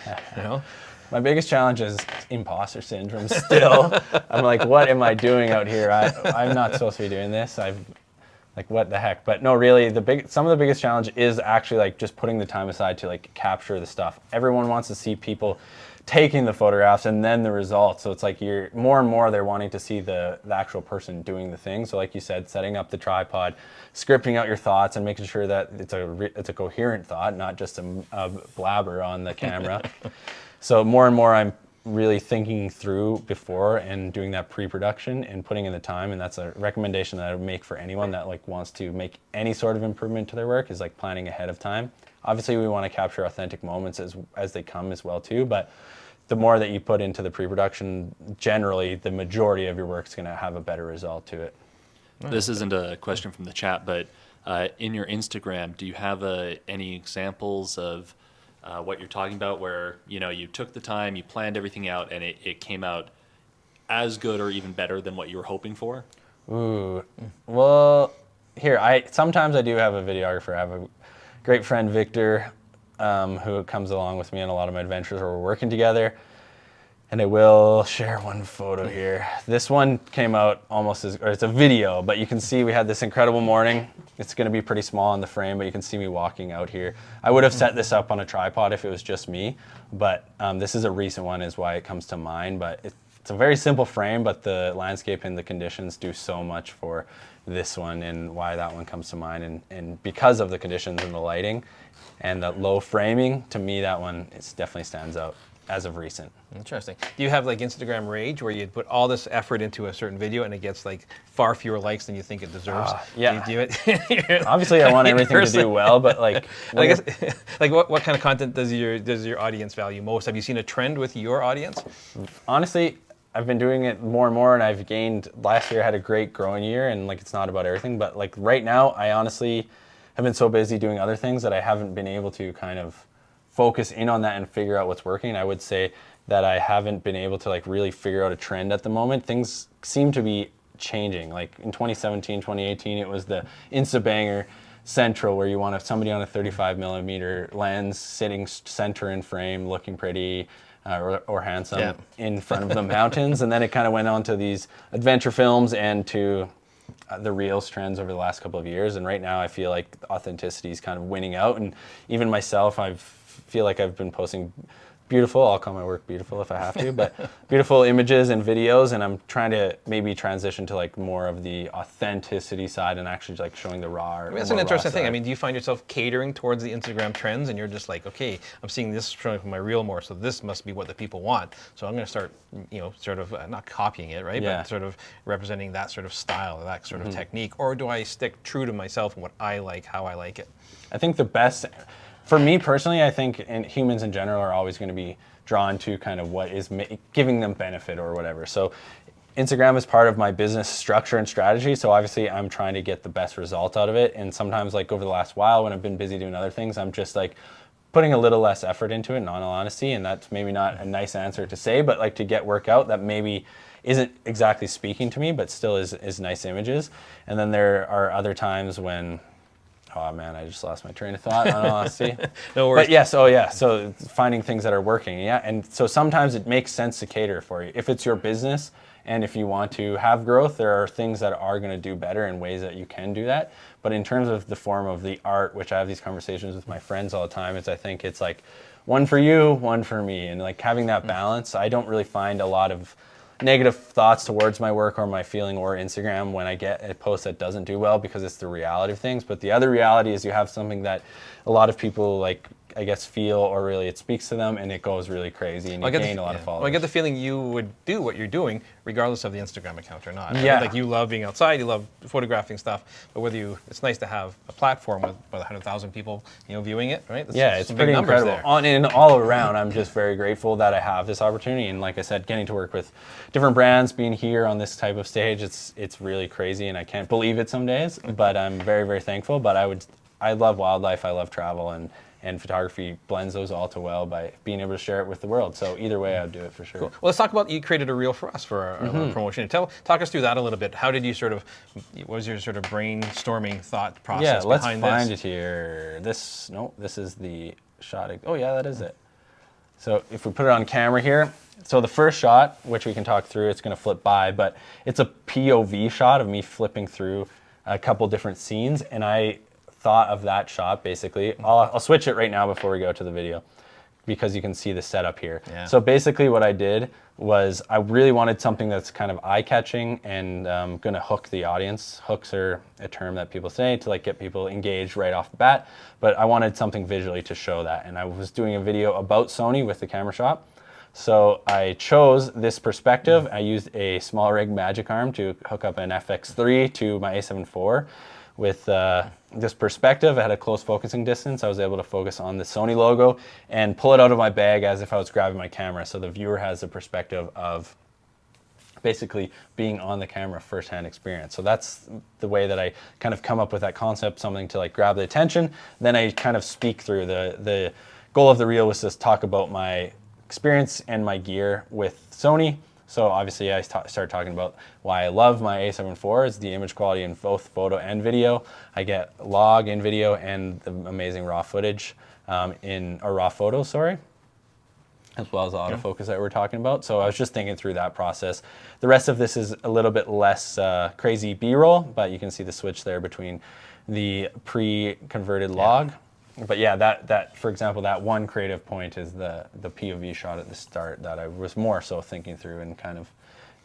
My biggest challenge is imposter syndrome still. I'm like, what am I doing out here? I'm not supposed to be doing this. Like, what the heck? But no, really, some of the biggest challenge is actually like just putting the time aside to like capture the stuff. Everyone wants to see people taking the photographs and then the results. So it's like more and more they're wanting to see the actual person doing the thing. So like you said, setting up the tripod, scripting out your thoughts and making sure that it's a coherent thought, not just a blabber on the camera. So more and more I'm really thinking through before and doing that pre-production and putting in the time. And that's a recommendation that I would make for anyone that like wants to make any sort of improvement to their work, is like planning ahead of time. Obviously we want to capture authentic moments as they come as well too, but the more that you put into the pre-production, generally the majority of your work is going to have a better result to it. This isn't a question from the chat, but in your Instagram, do you have any examples of what you're talking about, where you took the time, you planned everything out, and it came out as good or even better than what you were hoping for? Ooh, well, sometimes I do have a videographer. I have a great friend, Victor, who comes along with me on a lot of my adventures where we're working together. And I will share one photo here. This one came out it's a video, but you can see we had this incredible morning. It's going to be pretty small in the frame, but you can see me walking out here. I would have set this up on a tripod if it was just me, but this is a recent one is why it comes to mind. But it's a very simple frame, but the landscape and the conditions do so much for this one and why that one comes to mind. And because of the conditions and the lighting and the low framing, to me that one definitely stands out as of recent. Interesting. Do you have like Instagram rage where you put all this effort into a certain video and it gets like far fewer likes than you think it deserves? Yeah. Do you do it? Obviously I want everything to do well, but like I guess like what kind of content does your audience value most? Have you seen a trend with your audience? Honestly, I've been doing it more and more, and I've gained. Last year I had a great growing year, and like it's not about everything, but like right now I honestly have been so busy doing other things that I haven't been able to kind of focus in on that and figure out what's working. I would say that I haven't been able to like really figure out a trend at the moment. Things seem to be changing. Like in 2017, 2018, it was the Insta-banger central where you want somebody on a 35mm lens sitting center in frame, looking pretty or handsome in front of the mountains. And then it kind of went on to these adventure films and to the Reels trends over the last couple of years. And right now I feel like authenticity is kind of winning out. And even myself, I feel like I've been posting beautiful, I'll call my work beautiful if I have to, but beautiful images and videos, and I'm trying to maybe transition to like more of the authenticity side and actually like showing the raw. That's an interesting thing. I mean, do you find yourself catering towards the Instagram trends and you're just like, okay, I'm seeing this showing from my reel more, so this must be what the people want. So I'm going to start, sort of not copying it, right? Yeah. But sort of representing that sort of style or that sort of technique. Or do I stick true to myself and what I like, how I like it? I think the best, for me personally, I think humans in general are always going to be drawn to kind of what is giving them benefit or whatever. So Instagram is part of my business structure and strategy. So obviously I'm trying to get the best result out of it. And sometimes like over the last while when I've been busy doing other things, I'm just like putting a little less effort into it in all honesty. And that's maybe not a nice answer to say, but like to get work out that maybe isn't exactly speaking to me, but still is nice images. And then there are other times when, oh man, I just lost my train of thought, in all honesty. No worries. But yes, so finding things that are working, and so sometimes it makes sense to cater for you. If it's your business and if you want to have growth, there are things that are going to do better in ways that you can do that. But in terms of the form of the art, which I have these conversations with my friends all the time, I think it's like one for you, one for me. And like having that balance, I don't really find a lot of negative thoughts towards my work or my feeling or Instagram when I get a post that doesn't do well, because it's the reality of things. But the other reality is you have something that a lot of people like, I guess, feel, or really it speaks to them and it goes really crazy and you gain a lot of followers. Well, I get the feeling you would do what you're doing regardless of the Instagram account or not. Yeah. Like you love being outside, you love photographing stuff, but it's nice to have a platform with 100,000 people, viewing it, right? It's pretty incredible. And all around, I'm just very grateful that I have this opportunity. And like I said, getting to work with different brands, being here on this type of stage, it's really crazy and I can't believe it some days, but I'm very, very thankful. But I love wildlife, I love travel, and photography blends those all too well by being able to share it with the world. So either way, I'd do it for sure. Cool. Well, let's talk about, you created a reel for us for our promotion. Talk us through that a little bit. How did you what was your sort of brainstorming thought process behind this? Yeah, let's find it here. This is the shot. Oh yeah, that is it. So if we put it on camera here, so the first shot, which we can talk through, it's going to flip by, but it's a POV shot of me flipping through a couple different scenes, and I thought of that shot basically. I'll switch it right now before we go to the video because you can see the setup here. Yeah. So basically what I did was I really wanted something that's kind of eye-catching and going to hook the audience. Hooks are a term that people say to like get people engaged right off the bat, but I wanted something visually to show that. And I was doing a video about Sony with the camera shop. So I chose this perspective. I used a small rig magic arm to hook up an FX3 to my A7 IV. With this perspective, I had a close focusing distance. I was able to focus on the Sony logo and pull it out of my bag as if I was grabbing my camera. So the viewer has the perspective of basically being on the camera, firsthand experience. So that's the way that I kind of come up with that concept, something to like grab the attention. Then I kind of speak through the goal of the reel was to talk about my experience and my gear with Sony. So obviously I started talking about why I love my A7 IV is the image quality in both photo and video. I get log in video and the amazing raw footage raw photos, sorry, as well as the autofocus that we're talking about. So I was just thinking through that process. The rest of this is a little bit less crazy B-roll, but you can see the switch there between the pre-converted log. But yeah, that for example, that one creative point is the POV shot at the start that I was more so thinking through and kind of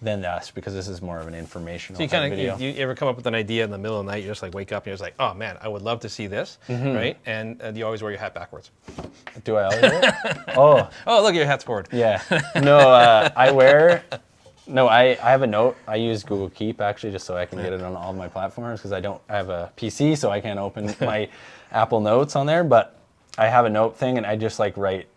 than us, because this is more of an informational video. You ever come up with an idea in the middle of the night, you just like wake up and you're just like, oh man, I would love to see this, right? And you always wear your hat backwards. Do I always wear it? Oh, look, your hat's forward. Yeah. No, I have a note. I use Google Keep actually just so I can get it on all my platforms, because I have a PC, so I can't open my Apple Notes on there, but I have a note thing and I just like write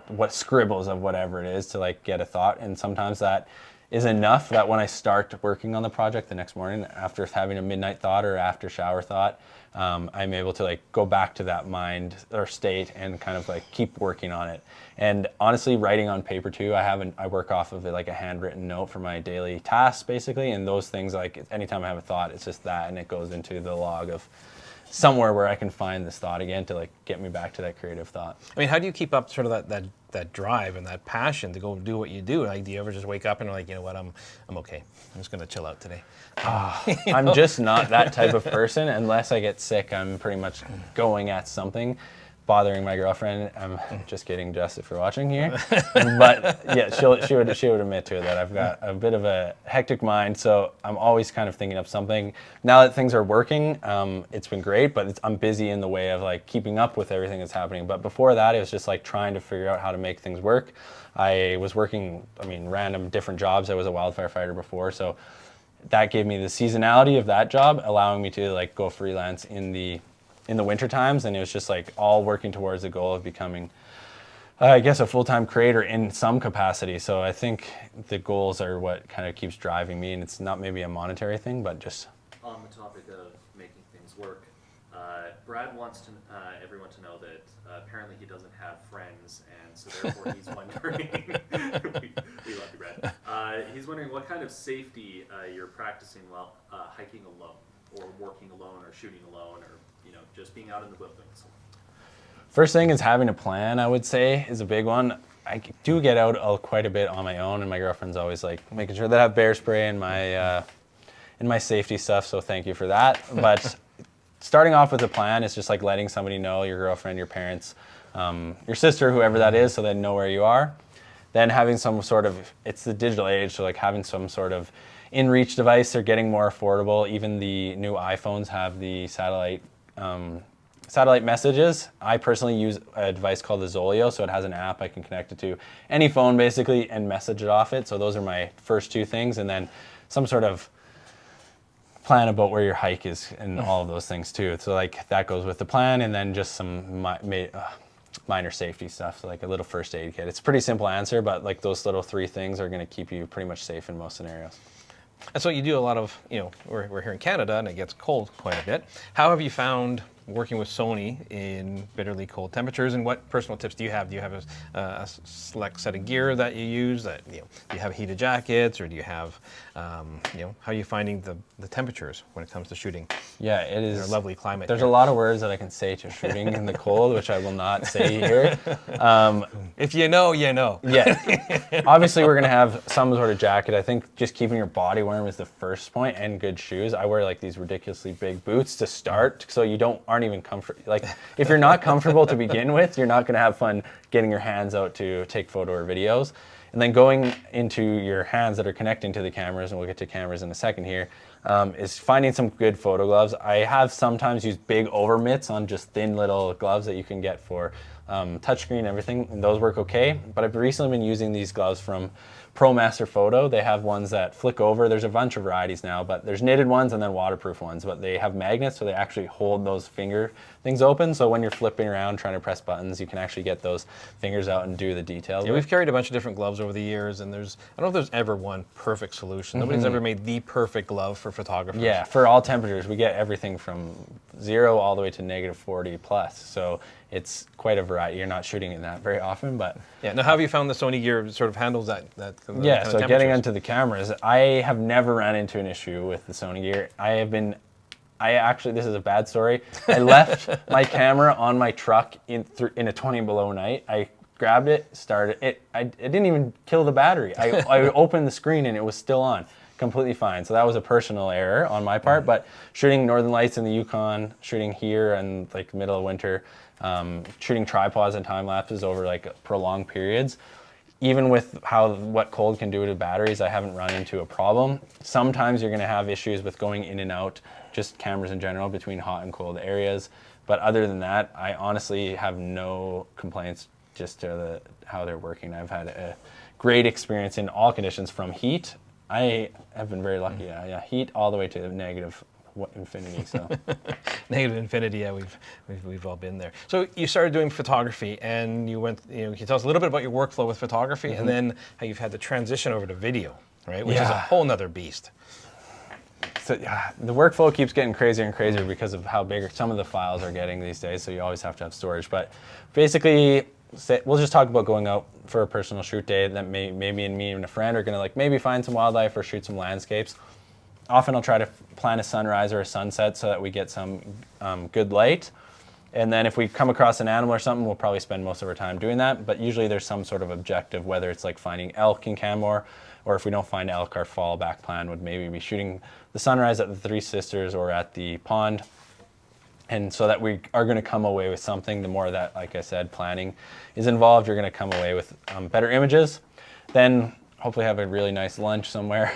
what scribbles of whatever it is to like get a thought. And sometimes that is enough that when I start working on the project the next morning, after having a midnight thought or after shower thought, I'm able to like go back to that mind or state and kind of like keep working on it. And honestly, writing on paper too, I work off of it like a handwritten note for my daily tasks basically. And those things, like anytime I have a thought, it's just that, and it goes into the log of somewhere where I can find this thought again to like get me back to that creative thought. I mean, how do you keep up sort of that drive and that passion to go do what you do? Like, do you ever just wake up and like, you know what, I'm okay. I'm just gonna chill out today. I'm just not that type of person. Unless I get sick, I'm pretty much going at something, bothering my girlfriend. I'm just kidding, Jess, if you're watching here. But yeah, she would admit to it that I've got a bit of a hectic mind, so I'm always kind of thinking of something. Now that things are working, it's been great, but I'm busy in the way of like keeping up with everything that's happening. But before that, it was just like trying to figure out how to make things work. I was working, random different jobs. I was a wildfire fighter before, so that gave me the seasonality of that job, allowing me to like go freelance in the winter times, and it was just like all working towards the goal of becoming, I guess, a full-time creator in some capacity. So I think the goals are what kind of keeps driving me, and it's not maybe a monetary thing, but just on the topic of making things work. Brad wants everyone to know that apparently he doesn't have friends, and so therefore he's wondering. we love you, Brad. He's wondering what kind of safety you're practicing while hiking alone, or working alone, or shooting alone, or just being out in the wilderness. First thing is having a plan, I would say, is a big one. I do get out quite a bit on my own, and my girlfriend's always like making sure that I have bear spray in my safety stuff, so thank you for that. But starting off with a plan is just like letting somebody know, your girlfriend, your parents, your sister, whoever that is, so they know where you are. Then having some sort of, it's the digital age, so like having some sort of in-reach device. They're getting more affordable. Even the new iPhones have the satellite messages. I personally use a device called the Zolio, so it has an app I can connect it to any phone basically and message it off it. So those are my first two things, and then some sort of plan about where your hike is and all of those things too. So like that goes with the plan, and then just some minor safety stuff, so like a little first aid kit. It's a pretty simple answer, but like those little three things are going to keep you pretty much safe in most scenarios. And so you do a lot of, we're here in Canada and it gets cold quite a bit. How have you found working with Sony in bitterly cold temperatures, and what personal tips do you have? Do you have a select set of gear that you use? Do you have heated jackets, or do you have, how are you finding the temperatures when it comes to shooting? Yeah, it is a lovely climate. There's a lot of words that I can say to shooting in the cold, which I will not say here. If you know, you know. Yeah. Obviously, we're going to have some sort of jacket. I think just keeping your body warm is the first point, and good shoes. I wear like these ridiculously big boots to start, so you aren't even comfortable. Like, if you're not comfortable to begin with, you're not going to have fun getting your hands out to take photo or videos. And then going into your hands that are connecting to the cameras, and we'll get to cameras in a second here, is finding some good photo gloves. I have sometimes used big over mitts on just thin little gloves that you can get for touchscreen and everything, and those work okay. But I've recently been using these gloves from ProMaster Photo. They have ones that flick over. There's a bunch of varieties now, but there's knitted ones and then waterproof ones, but they have magnets, so they actually hold those finger things open. So when you're flipping around trying to press buttons, you can actually get those fingers out and do the details. Yeah, we've carried a bunch of different gloves over the years, and I don't know if there's ever one perfect solution. Nobody's ever made the perfect glove for photographers. Yeah, for all temperatures. We get everything from 0 all the way to -40 plus. So it's quite a variety. You're not shooting in that very often, but yeah. Now, how have you found the Sony gear sort of handles that? Yeah. So getting into the cameras, I have never ran into an issue with the Sony gear. I actually, this is a bad story. I left my camera on my truck in a 20 below night. I grabbed it, started it. It didn't even kill the battery. I opened the screen and it was still on, completely fine. So that was a personal error on my part. But shooting Northern Lights in the Yukon, shooting here in like middle of winter, shooting tripods and time lapses over like prolonged periods. Even with what cold can do to batteries, I haven't run into a problem. Sometimes you're going to have issues with going in and out, just cameras in general, between hot and cold areas. But other than that, I honestly have no complaints just to how they're working. I've had a great experience in all conditions, from heat. I have been very lucky. Yeah, heat all the way to negative infinity. So negative infinity. Yeah, we've all been there. So you started doing photography, and you went. Can you tell us a little bit about your workflow with photography, and then how you've had to transition over to video, right? Which is a whole nother beast. So the workflow keeps getting crazier and crazier because of how big some of the files are getting these days. So you always have to have storage. But basically, we'll just talk about going out for a personal shoot day that maybe me and a friend are going to maybe find some wildlife or shoot some landscapes. Often I'll try to plan a sunrise or a sunset so that we get some good light. And then if we come across an animal or something, we'll probably spend most of our time doing that. But usually there's some sort of objective, whether it's like finding elk in Canmore, or if we don't find elk, our fallback plan would maybe be shooting the sunrise at the Three Sisters or at the pond. And so that we are going to come away with something. The more that, like I said, planning is involved, you're going to come away with better images. Then hopefully have a really nice lunch somewhere.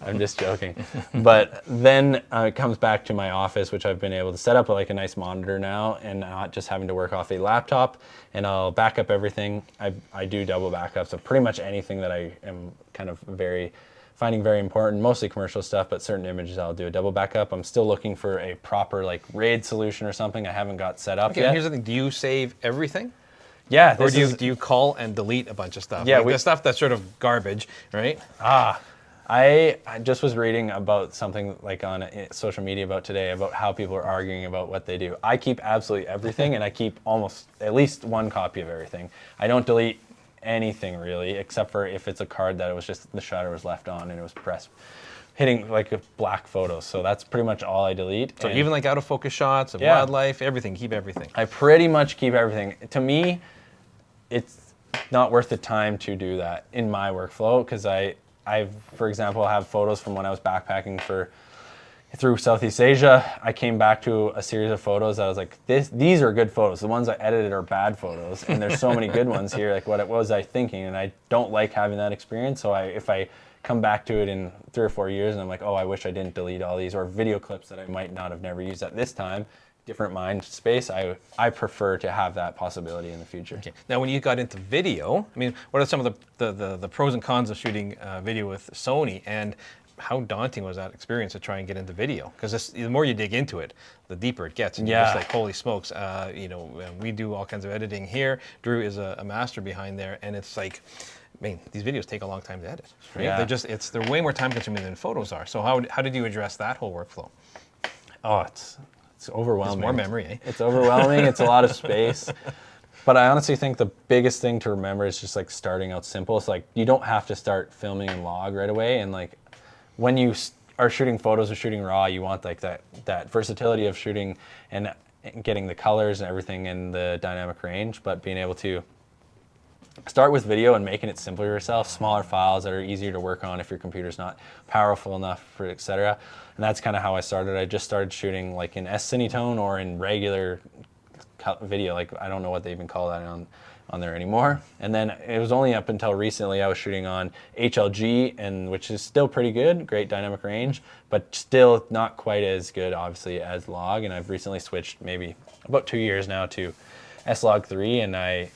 I'm just joking. But then it comes back to my office, which I've been able to set up like a nice monitor now, and not just having to work off a laptop. And I'll back up everything. I do double backups of pretty much anything that I am kind of finding very important, mostly commercial stuff, but certain images I'll do a double backup. I'm still looking for a proper like RAID solution or something. I haven't got set up yet. Here's the thing, do you save everything? Yeah. Or do you call and delete a bunch of stuff? Yeah, the stuff that's sort of garbage, right? I just was reading about something like on social media about today about how people are arguing about what they do. I keep absolutely everything, and I keep almost at least one copy of everything. I don't delete anything really, except for if it's a card that it was just the shutter was left on and it was pressed, hitting like a black photo. So that's pretty much all I delete. So even like out-of-focus shots of wildlife, everything, keep everything. I pretty much keep everything. To me, it's not worth the time to do that in my workflow, because I, for example, have photos from when I was backpacking through Southeast Asia. I came back to a series of photos that I was like, these are good photos. The ones I edited are bad photos, and there's so many good ones here. Like, what was I thinking? And I don't like having that experience. So if I come back to it in 3 or 4 years and I'm like, oh, I wish I didn't delete all these, or video clips that I might not have never used at this time, different mind space, I prefer to have that possibility in the future. Okay. Now, when you got into video, I mean, what are some of the pros and cons of shooting video with Sony, and how daunting was that experience to try and get into video? Because the more you dig into it, the deeper it gets, and you're just like, holy smokes, we do all kinds of editing here. Drew is a master behind there, and it's like, I mean, these videos take a long time to edit, right? Yeah. They're way more time consuming than photos are. So how did you address that whole workflow? Oh, it's overwhelming. It's more memory, eh? It's overwhelming. It's a lot of space. But I honestly think the biggest thing to remember is just like starting out simple. It's like you don't have to start filming in log right away. And like when you are shooting photos or shooting raw, you want like that versatility of shooting and getting the colors and everything in the dynamic range, but being able to start with video and making it simpler yourself, smaller files that are easier to work on if your computer's not powerful enough, for etc. And that's kind of how I started. I just started shooting like in S-Cinetone or in regular video. Like, I don't know what they even call that on there anymore. And then it was only up until recently I was shooting on HLG, and which is still pretty good, great dynamic range, but still not quite as good, obviously, as log. And I've recently switched maybe about 2 years now to S-Log 3, and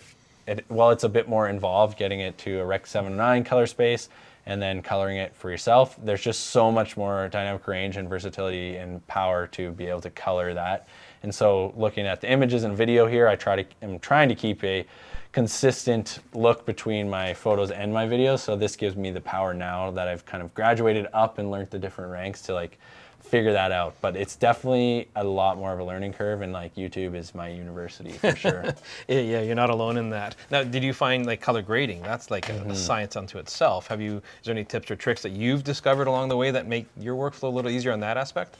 while it's a bit more involved getting it to a Rec 709 color space and then coloring it for yourself, there's just so much more dynamic range and versatility and power to be able to color that. And so looking at the images and video here, I'm trying to keep a consistent look between my photos and my videos. So this gives me the power now that I've kind of graduated up and learned the different ranks to like figure that out. But it's definitely a lot more of a learning curve, and like YouTube is my university for sure. Yeah, you're not alone in that. Now, did you find like color grading? That's like a science unto itself. Is there any tips or tricks that you've discovered along the way that make your workflow a little easier on that aspect?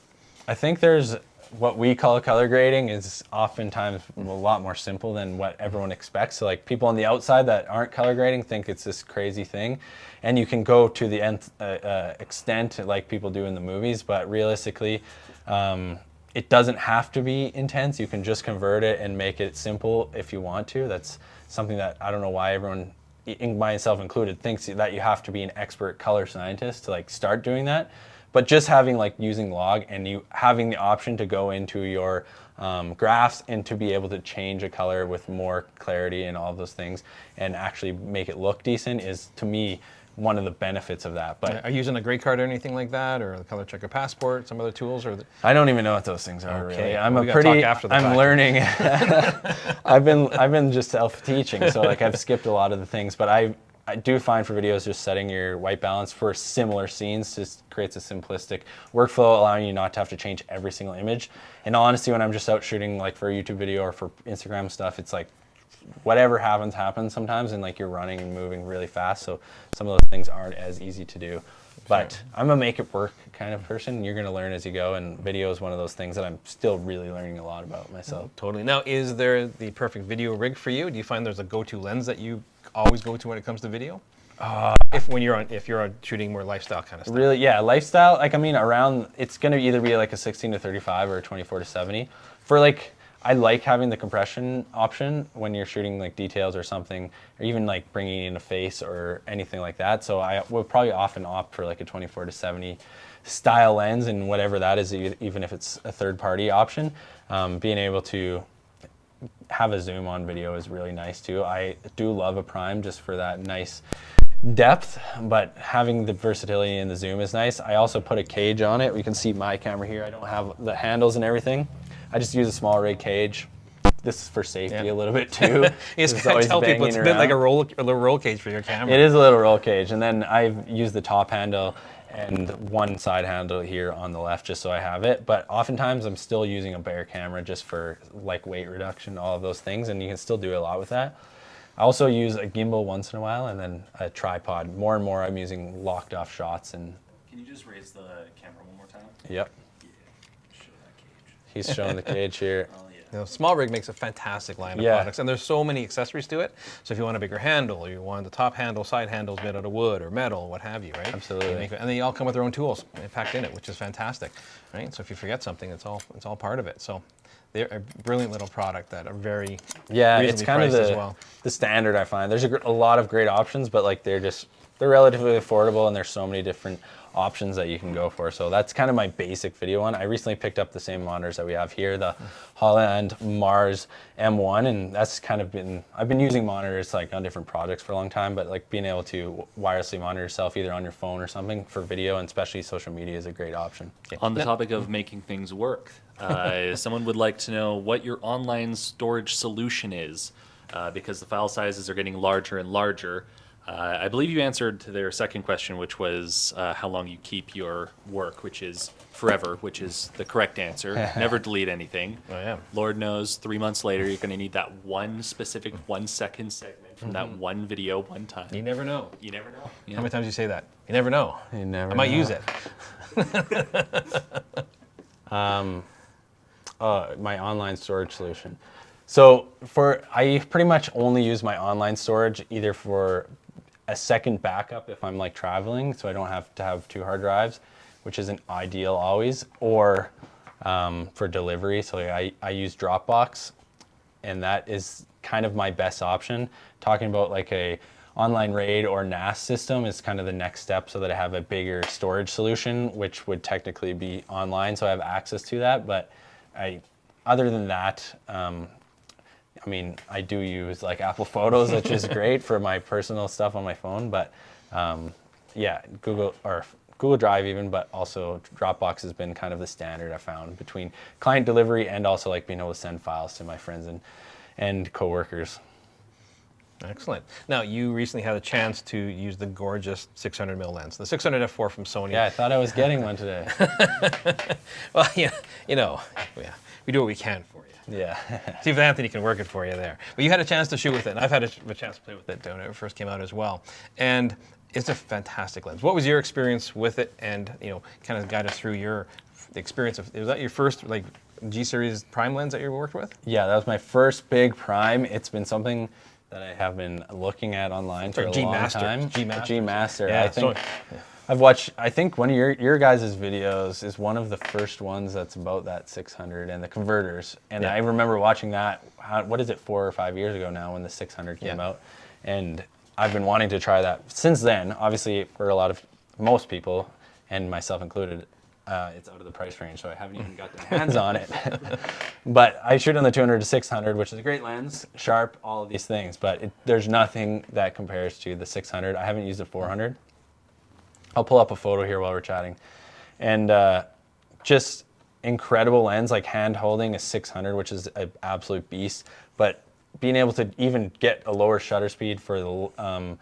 I think there's what we call color grading is oftentimes a lot more simple than what everyone expects. So like people on the outside that aren't color grading think it's this crazy thing, and you can go to the extent like people do in the movies, but realistically it doesn't have to be intense. You can just convert it and make it simple if you want to. That's something that I don't know why everyone, myself included, thinks that you have to be an expert color scientist to like start doing that. But just having like using log and you having the option to go into your graphs and to be able to change a color with more clarity and all of those things and actually make it look decent is, to me, one of the benefits of that. But are you using a grade card or anything like that, or the Color Checker Passport, some other tools? I don't even know what those things are. Okay. Really. I'm learning. I've been just self-teaching, so like I've skipped a lot of the things, but I do find for videos just setting your white balance for similar scenes just creates a simplistic workflow, allowing you not to have to change every single image. And honestly, when I'm just out shooting like for a YouTube video or for Instagram stuff, it's like whatever happens sometimes, and like you're running and moving really fast. So some of those things aren't as easy to do. But I'm a make it work kind of person. You're going to learn as you go, and video is one of those things that I'm still really learning a lot about myself. Totally. Now, is there the perfect video rig for you? Do you find there's a go-to lens that you always go to when it comes to video? If you're shooting more lifestyle kind of stuff. Really, yeah, lifestyle. Like, I mean, it's going to either be like a 16-35 or a 24-70. For like, I like having the compression option when you're shooting like details or something, or even like bringing in a face or anything like that. So I would probably often opt for like a 24-70 style lens, and whatever that is, even if it's a third-party option. Being able to have a zoom on video is really nice too. I do love a prime just for that nice depth, but having the versatility in the zoom is nice. I also put a cage on it. We can see my camera here. I don't have the handles and everything. I just use a small rig cage. This is for safety a little bit too. You just gotta tell people it's a bit like a little roll cage for your camera. It is a little roll cage, and then I've used the top handle and one side handle here on the left just so I have it. But oftentimes I'm still using a bare camera just for like weight reduction, all of those things, and you can still do a lot with that. I also use a gimbal once in a while, and then a tripod. More and more I'm using locked off shots. And can you just raise the camera one more time? Yep. Yeah. Show that cage. He's showing the cage here. Oh, yeah. You know, small rig makes a fantastic line of products, and there's so many accessories to it. So if you want a bigger handle, or you want the top handle, side handles made out of wood or metal, what have you, right? Absolutely. And they all come with their own tools packed in it, which is fantastic, right? So if you forget something, it's all part of it. So they're a brilliant little product that are very it's kind of the standard I find. There's a lot of great options, but like they're relatively affordable, and there's so many different options that you can go for. So that's kind of my basic video one. I recently picked up the same monitors that we have here, the Holland Mars M1, and that's kind of I've been using monitors like on different projects for a long time, but like being able to wirelessly monitor yourself either on your phone or something for video, and especially social media, is a great option. On the topic of making things work, someone would like to know what your online storage solution is, because the file sizes are getting larger and larger. I believe you answered to their second question, which was how long you keep your work, which is forever, which is the correct answer. Never delete anything. Oh, yeah. Lord knows 3 months later, you're going to need that one specific 1 second segment from that one video one time. You never know. You never know. Yeah. How many times do you say that? You never know. You never I might know. use it. My online storage solution. So I pretty much only use my online storage either for a second backup if I'm like traveling, so I don't have to have 2 hard drives, which isn't ideal always, or for delivery. So I use Dropbox, and that is kind of my best option. Talking about like a online RAID or NAS system is kind of the next step, so that I have a bigger storage solution, which would technically be online, so I have access to that. But other than that, I mean, I do use like Apple Photos, which is great for my personal stuff on my phone, but yeah, Google Drive even, but also Dropbox has been kind of the standard I found between client delivery and also like being able to send files to my friends and coworkers. Excellent. Now, you recently had a chance to use the gorgeous 600mm lens, the 600 f4 from Sony. Yeah, I thought I was getting one today. Well, yeah, we do what we can for you. Yeah. See if Anthony can work it for you there. But you had a chance to shoot with it, and I've had a chance to play with it when it first came out as well. And it's a fantastic lens. What was your experience with it? And kind of guide us through your experience of. Was that your first like G-series prime lens that you worked with? Yeah, that was my first big prime. It's been something that I have been looking at online for a long time. G-Master. Yeah, I've watched, I think one of your guys' videos is one of the first ones that's about that 600 and the converters. And I remember watching that, what is it, 4 or 5 years ago now when the 600 came out. And I've been wanting to try that since then. Obviously, for most people, and myself included, it's out of the price range, so I haven't even got their hands on it. But I shoot on the 200 to 600, which is a great lens, sharp, all of these things. But there's nothing that compares to the 600. I haven't used the 400. I'll pull up a photo here while we're chatting. And just incredible lens, like hand holding a 600, which is an absolute beast. But being able to even get a lower shutter speed for the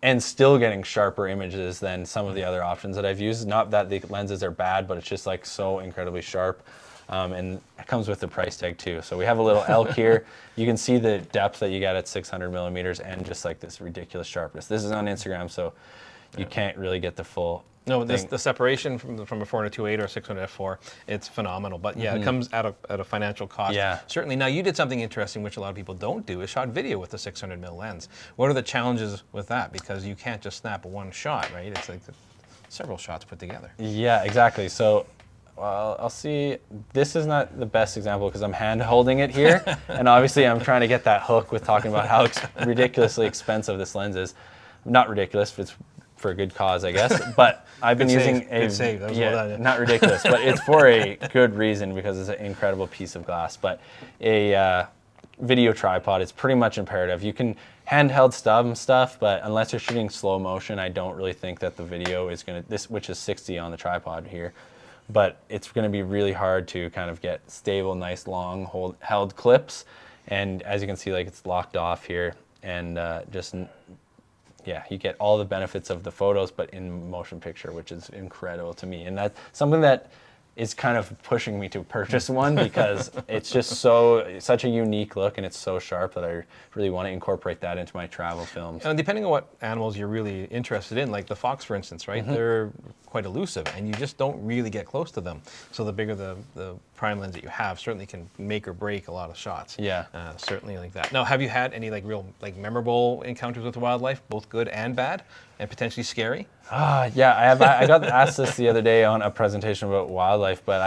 and still getting sharper images than some of the other options that I've used. Not that the lenses are bad, but it's just like so incredibly sharp. And it comes with the price tag too. So we have a little elk here. You can see the depth that you get at 600 millimeters and just like this ridiculous sharpness. This is on Instagram, so you can't really get the full. No, the separation from a 400 2.8 or 600 f4, it's phenomenal. But yeah, it comes at a financial cost. Yeah. Certainly. Now, you did something interesting, which a lot of people don't do, is shot video with the 600mm lens. What are the challenges with that? Because you can't just snap one shot, right? It's like several shots put together. Yeah, exactly. So, well, I'll see. This is not the best example because I'm hand holding it here. And obviously, I'm trying to get that hook with talking about how ridiculously expensive this lens is. Not ridiculous, but it's for a good cause, I guess. But I've been using not ridiculous, but it's for a good reason because it's an incredible piece of glass. But a video tripod is pretty much imperative. You can handheld stuff, but unless you're shooting slow motion, I don't really think that the video is going to, which is 60 on the tripod here, but it's going to be really hard to kind of get stable, nice, long held clips. And as you can see, like it's locked off here, and yeah, you get all the benefits of the photos, but in motion picture, which is incredible to me. And that's something that is kind of pushing me to purchase one because it's just such a unique look, and it's so sharp that I really want to incorporate that into my travel films. And depending on what animals you're really interested in, like the fox, for instance, right? They're quite elusive, and you just don't really get close to them. So the bigger the prime lens that you have certainly can make or break a lot of shots. Yeah. Certainly like that. Now, have you had any real memorable encounters with wildlife, both good and bad, and potentially scary? Yeah, I have. I got asked this the other day on a presentation about wildlife, but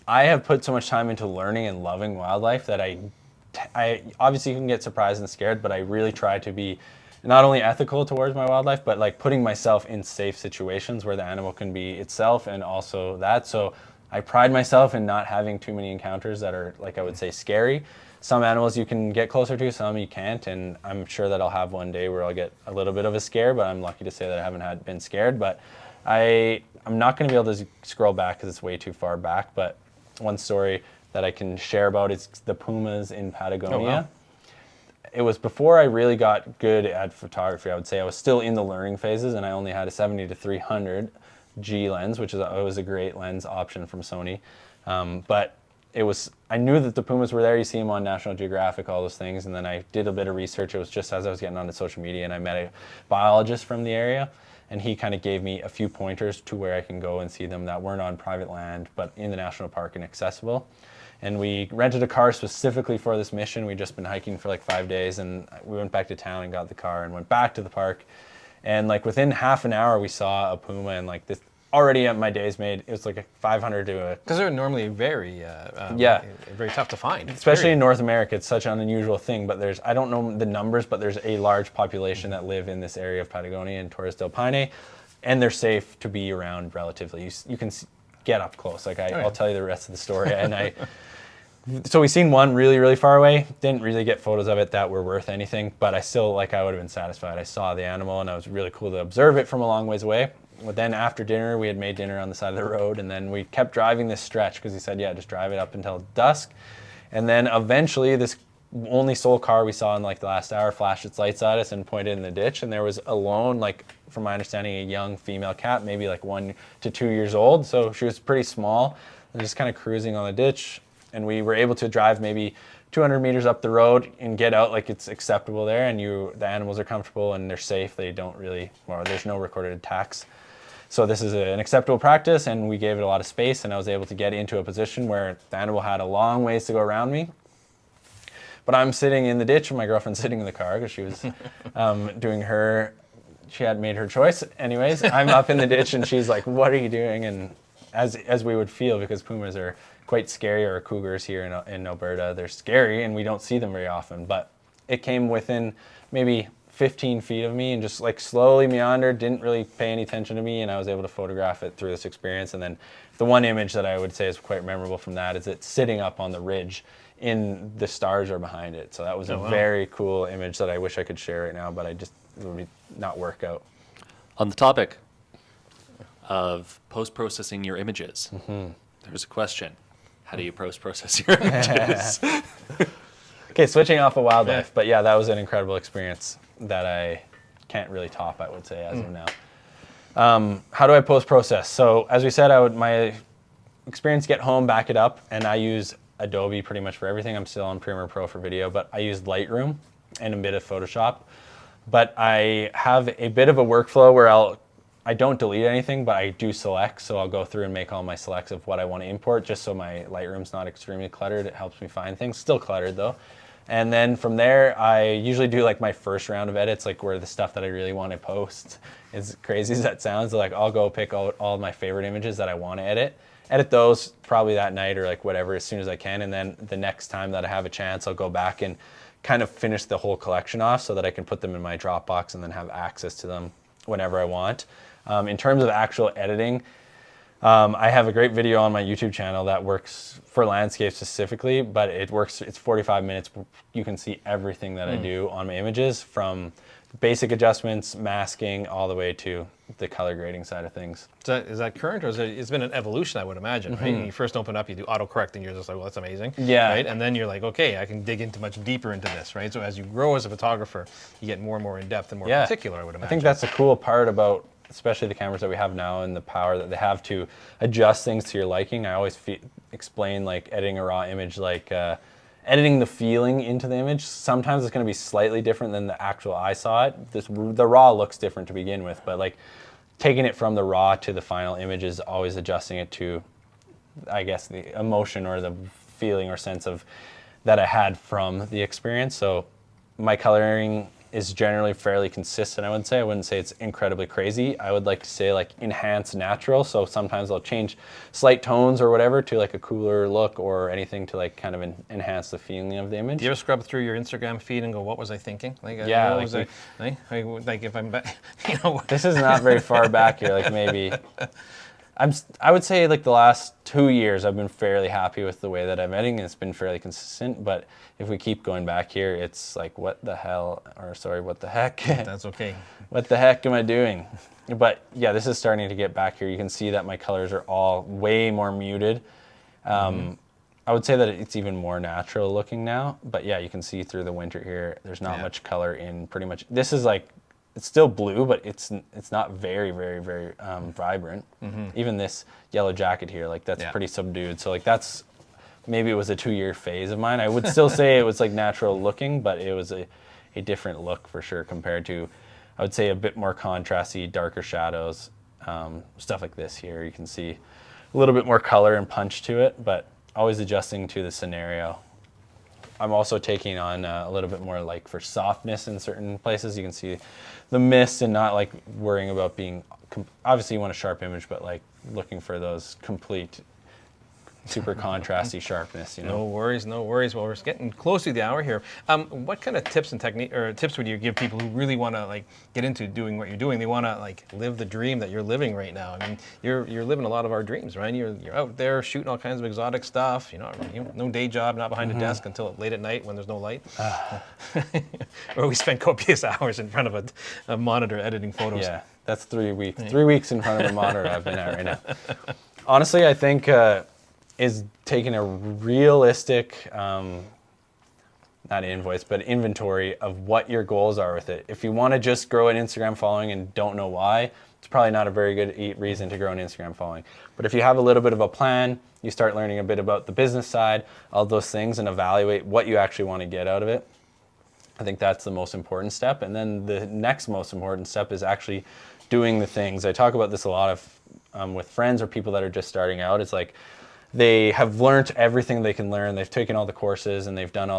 I have put so much time into learning and loving wildlife that I obviously can get surprised and scared, but I really try to be not only ethical towards my wildlife, but like putting myself in safe situations where the animal can be itself and also that. So I pride myself in not having too many encounters that are, like I would say, scary. Some animals you can get closer to, some you can't, and I'm sure that I'll have one day where I'll get a little bit of a scare, but I'm lucky to say that I haven't been scared. But I'm not going to be able to scroll back because it's way too far back, but one story that I can share about is the pumas in Patagonia. Oh, wow. It was before I really got good at photography, I would say. I was still in the learning phases, and I only had a 70 to 300 G lens, which was a great lens option from Sony. But I knew that the pumas were there. You see them on National Geographic, all those things. And then I did a bit of research. It was just as I was getting onto social media, and I met a biologist from the area, and he kind of gave me a few pointers to where I can go and see them that weren't on private land, but in the national park and accessible. And we rented a car specifically for this mission. We'd just been hiking for like 5 days, and we went back to town and got the car and went back to the park. And like within half an hour, we saw a puma, and like already at my days made, it was like a 500 to a... Because they're normally very tough to find. Especially in North America, it's such an unusual thing, but I don't know the numbers, but there's a large population that live in this area of Patagonia and Torres del Paine, and they're safe to be around relatively. You can get up close. Like I'll tell you the rest of the story. And so we seen one really, really far away. Didn't really get photos of it that were worth anything, but I still, like, I would have been satisfied. I saw the animal and it was really cool to observe it from a long ways away. But then after dinner, we had made dinner on the side of the road, and then we kept driving this stretch because he said, yeah, just drive it up until dusk. And then eventually this only sole car we saw in like the last hour flashed its lights at us and pointed in the ditch, and there was alone, like from my understanding, a young female cat, maybe like 1 to 2 years old. So she was pretty small and just kind of cruising on the ditch. And we were able to drive maybe 200 meters up the road and get out like it's acceptable there, and the animals are comfortable and they're safe. They don't really, or there's no recorded attacks. So this is an acceptable practice, and we gave it a lot of space, and I was able to get into a position where the animal had a long ways to go around me. But I'm sitting in the ditch and my girlfriend's sitting in the car because she was she had made her choice. Anyways, I'm up in the ditch and she's like, what are you doing? And as we would feel, because pumas are quite scary, or cougars here in Alberta, they're scary and we don't see them very often. But it came within maybe 15 feet of me and just like slowly meandered, didn't really pay any attention to me, and I was able to photograph it through this experience. And then the one image that I would say is quite memorable from that is it sitting up on the ridge in the stars are behind it. So that was a very cool image that I wish I could share right now, but it would not work out. On the topic of post-processing your images, there's a question. How do you post-process your images? Okay, switching off of wildlife, but yeah, that was an incredible experience that I can't really top, I would say, as of now. How do I post-process? So as we said, my experience, get home, back it up, and I use Adobe pretty much for everything. I'm still on Premiere Pro for video, but I use Lightroom and a bit of Photoshop. But I have a bit of a workflow where I don't delete anything, but I do select. So I'll go through and make all my selects of what I want to import, just so my Lightroom's not extremely cluttered. It helps me find things. Still cluttered though. And then from there, I usually do like my first round of edits, like where the stuff that I really want to post, as crazy as that sounds, like I'll go pick out all of my favorite images that I want to edit those probably that night or like whatever, as soon as I can. And then the next time that I have a chance, I'll go back and kind of finish the whole collection off so that I can put them in my Dropbox and then have access to them whenever I want. In terms of actual editing, I have a great video on my YouTube channel that works for landscape specifically, but it's 45 minutes. You can see everything that I do on my images, from basic adjustments, masking, all the way to the color grading side of things. Is that current, or it's been an evolution, I would imagine, right? When you first open up, you do autocorrect and you're just like, well, that's amazing. Yeah. Right? And then you're like, okay, I can dig into much deeper into this, right? So as you grow as a photographer, you get more and more in depth and more particular, I would imagine. I think that's the cool part about especially the cameras that we have now and the power that they have to adjust things to your liking. I always explain like editing a raw image, like editing the feeling into the image. Sometimes it's going to be slightly different than the actual I saw it. The raw looks different to begin with, but like taking it from the raw to the final image is always adjusting it to, I guess, the emotion or the feeling or sense of that I had from the experience. So my coloring is generally fairly consistent, I would say. I wouldn't say it's incredibly crazy. I would like to say like enhance natural. So sometimes I'll change slight tones or whatever to like a cooler look or anything to like kind of enhance the feeling of the image. Do you ever scrub through your Instagram feed and go, what was I thinking? Like, yeah. Like if I'm back, you know. This is not very far back here, like maybe. I would say like the last 2 years I've been fairly happy with the way that I'm editing, and it's been fairly consistent. But if we keep going back here, it's like what the heck? That's okay. What the heck am I doing? But yeah, this is starting to get back here. You can see that my colors are all way more muted. I would say that it's even more natural looking now. But yeah, you can see through the winter here, there's not much color in pretty much. This is like, it's still blue, but it's not very, very, very vibrant. Even this yellow jacket here, like that's pretty subdued. So like that's, maybe it was a 2-year phase of mine. I would still say it was like natural looking, but it was a different look for sure compared to, I would say, a bit more contrasty, darker shadows, stuff like this here. You can see a little bit more color and punch to it, but always adjusting to the scenario. I'm also taking on a little bit more like for softness in certain places. You can see the mist and not like worrying about being, obviously you want a sharp image, but like looking for those complete super contrasty sharpness, you know. No worries, no worries. Well, we're getting close to the hour here. What kind of tips and technique or tips would you give people who really want to like get into doing what you're doing? They want to like live the dream that you're living right now. I mean, you're living a lot of our dreams, right? You're out there shooting all kinds of exotic stuff. You know, no day job, not behind a desk until late at night when there's no light, or we spend copious hours in front of a monitor editing photos. Yeah, that's 3 weeks. 3 weeks in front of a monitor I've been at right now. Honestly, I think. Is taking a realistic, not invoice, but inventory of what your goals are with it. If you want to just grow an Instagram following and don't know why, it's probably not a very good reason to grow an Instagram following. But if you have a little bit of a plan, you start learning a bit about the business side, all those things, and evaluate what you actually want to get out of it. I think that's the most important step. And then the next most important step is actually doing the things. I talk about this a lot of with friends or people that are just starting out. It's like, they have learned everything they can learn. They've taken all the courses and they've done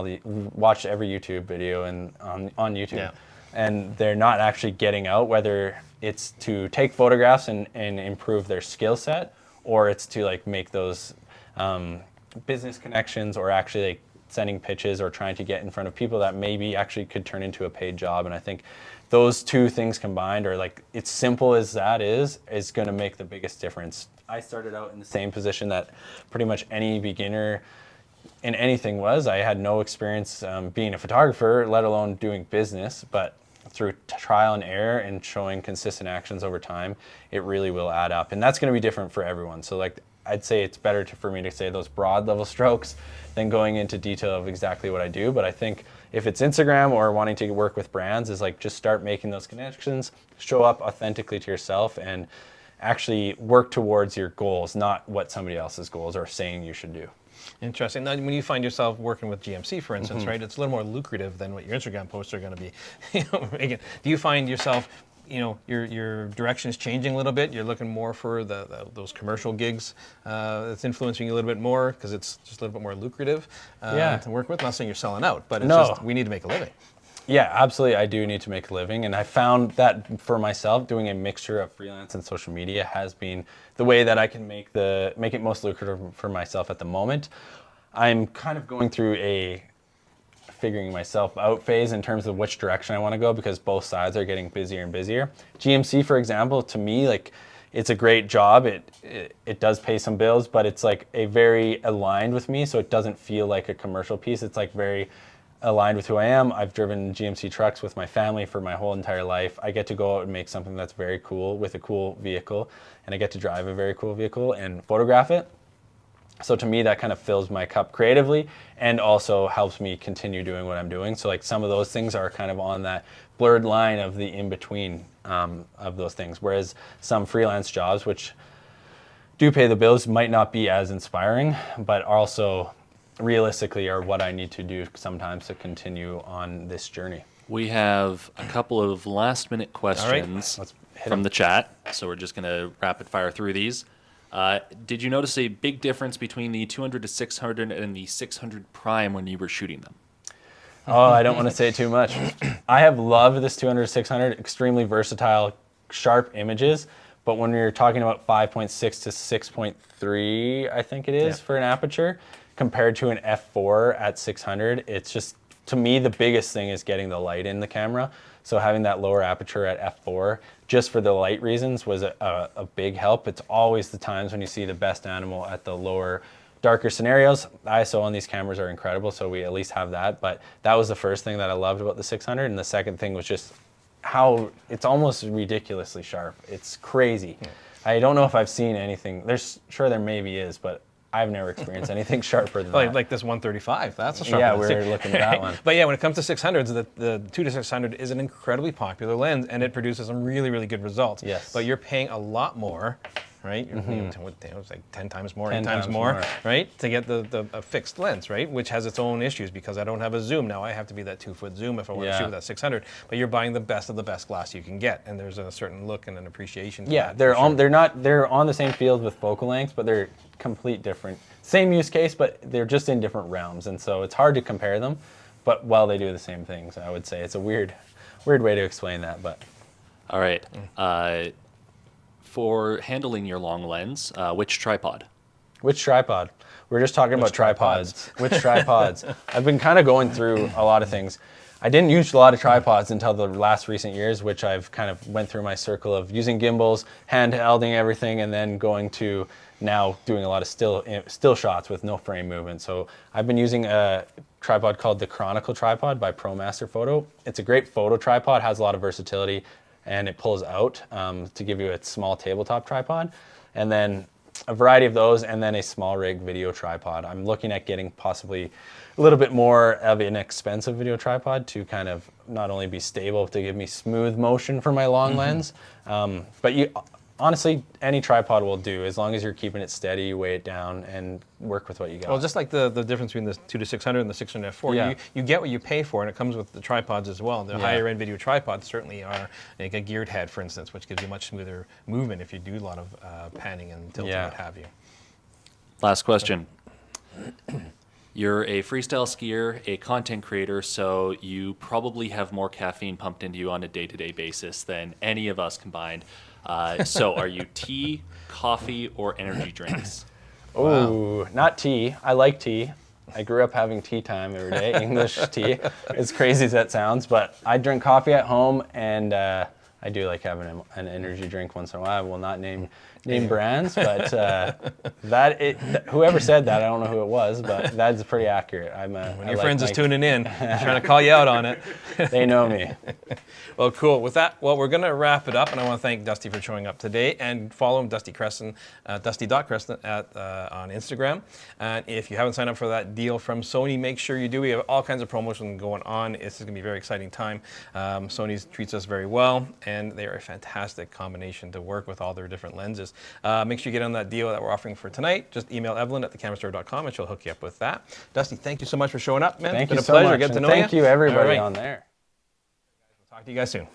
watched every YouTube video and on YouTube. Yeah. And they're not actually getting out, whether it's to take photographs and improve their skill set, or it's to like make those business connections, or actually like sending pitches or trying to get in front of people that maybe actually could turn into a paid job. And I think those two things combined, or like it's simple as that is going to make the biggest difference. I started out in the same position that pretty much any beginner in anything was. I had no experience being a photographer, let alone doing business, but through trial and error and showing consistent actions over time, it really will add up. And that's going to be different for everyone. So like I'd say it's better for me to say those broad level strokes than going into detail of exactly what I do. But I think if it's Instagram or wanting to work with brands, is like just start making those connections, show up authentically to yourself, and actually work towards your goals, not what somebody else's goals are saying you should do. Interesting. Now, when you find yourself working with GMC, for instance, right, it's a little more lucrative than what your Instagram posts are going to be. Making. Do you find yourself, your direction is changing a little bit? You're looking more for those commercial gigs that's influencing you a little bit more because it's just a little bit more lucrative to work with? Not saying you're selling out, but it's just we need to make a living. Yeah, absolutely. I do need to make a living. And I found that for myself, doing a mixture of freelance and social media has been the way that I can make it most lucrative for myself at the moment. I'm kind of going through a figuring myself out phase in terms of which direction I want to go, because both sides are getting busier and busier. GMC, for example, to me, like it's a great job. It does pay some bills, but it's like a very aligned with me. So it doesn't feel like a commercial piece. It's like very aligned with who I am. I've driven GMC trucks with my family for my whole entire life. I get to go out and make something that's very cool with a cool vehicle, and I get to drive a very cool vehicle and photograph it. So to me, that kind of fills my cup creatively and also helps me continue doing what I'm doing. So like some of those things are kind of on that blurred line of the in-between of those things. Whereas some freelance jobs, which do pay the bills, might not be as inspiring, but also realistically are what I need to do sometimes to continue on this journey. We have a couple of last minute questions from the chat, so we're just going to rapid fire through these. Did you notice a big difference between the 200 to 600 and the 600 Prime when you were shooting them? Oh, I don't want to say too much. I have loved this 200 to 600, extremely versatile, sharp images. But when you're talking about 5.6 to 6.3, I think it is for an aperture, compared to an f4 at 600, it's just, to me, the biggest thing is getting the light in the camera. So having that lower aperture at f4, just for the light reasons, was a big help. It's always the times when you see the best animal at the lower, darker scenarios. ISO on these cameras are incredible, so we at least have that. But that was the first thing that I loved about the 600, and the second thing was just how it's almost ridiculously sharp. It's crazy. Yeah. I don't know if I've seen anything. Sure there maybe is, but I've never experienced anything sharper than that. Like this 135, that's a sharp. Yeah, we're looking at that one. But yeah, when it comes to 600s, the 2 to 600 is an incredibly popular lens, and it produces some really, really good results. Yes. But you're paying a lot more right? It was like 10 times more, 8 times more, right? To get a fixed lens, right? Which has its own issues because I don't have a zoom. Now I have to be that 2-foot zoom if I want to shoot with that 600, but you're buying the best of the best glass you can get. And there's a certain look and an appreciation to that, they're on the same field with focal lengths, but they're complete different. Same use case, but they're just in different realms. And so it's hard to compare them, but while they do the same things, I would say it's a weird way to explain that, but. All right. For handling your long lens, which tripod? Which tripod? We're just talking about tripods. Which tripods? I've been kind of going through a lot of things. I didn't use a lot of tripods until the last recent years, which I've kind of went through my circle of using gimbals, handhelding everything, and then going to now doing a lot of still shots with no frame movement. So I've been using a tripod called the Chronicle tripod by ProMaster Photo. It's a great photo tripod, has a lot of versatility, and it pulls out to give you a small tabletop tripod. And then a variety of those, and then a small rig video tripod. I'm looking at getting possibly a little bit more of an expensive video tripod to kind of not only be stable, to give me smooth motion for my long lens. But honestly, any tripod will do as long as you're keeping it steady, you weigh it down, and work with what you got. Well, just like the difference between the 2-600 and the 600 f4, you get what you pay for, and it comes with the tripods as well. The higher end video tripods certainly are like a geared head, for instance, which gives you much smoother movement if you do a lot of panning and tilting, what have you. Last question. You're a freestyle skier, a content creator, so you probably have more caffeine pumped into you on a day-to-day basis than any of us combined. So are you tea, coffee, or energy drinks? Oh, not tea. I like tea. I grew up having tea time every day, English tea. As crazy as that sounds, but I drink coffee at home, and I do like having an energy drink once in a while. I will not name brands, but whoever said that, I don't know who it was, but that's pretty accurate. When your friends is tuning in, trying to call you out on it. They know me. Well, cool. With that, we're going to wrap it up, and I want to thank Dusty for showing up today, and follow him, Dusty Cressey, Dusty.Cressey on Instagram. And if you haven't signed up for that deal from Sony, make sure you do. We have all kinds of promotions going on. This is going to be a very exciting time. Sony treats us very well, and they are a fantastic combination to work with all their different lenses. Make sure you get on that deal that we're offering for tonight. Just email Evelyn at thecamerastore.com and she'll hook you up with that. Dusty, thank you so much for showing up, man. Thank you it's been a pleasure so much. Getting to know thank you, everybody right. on there. We'll talk to you guys soon.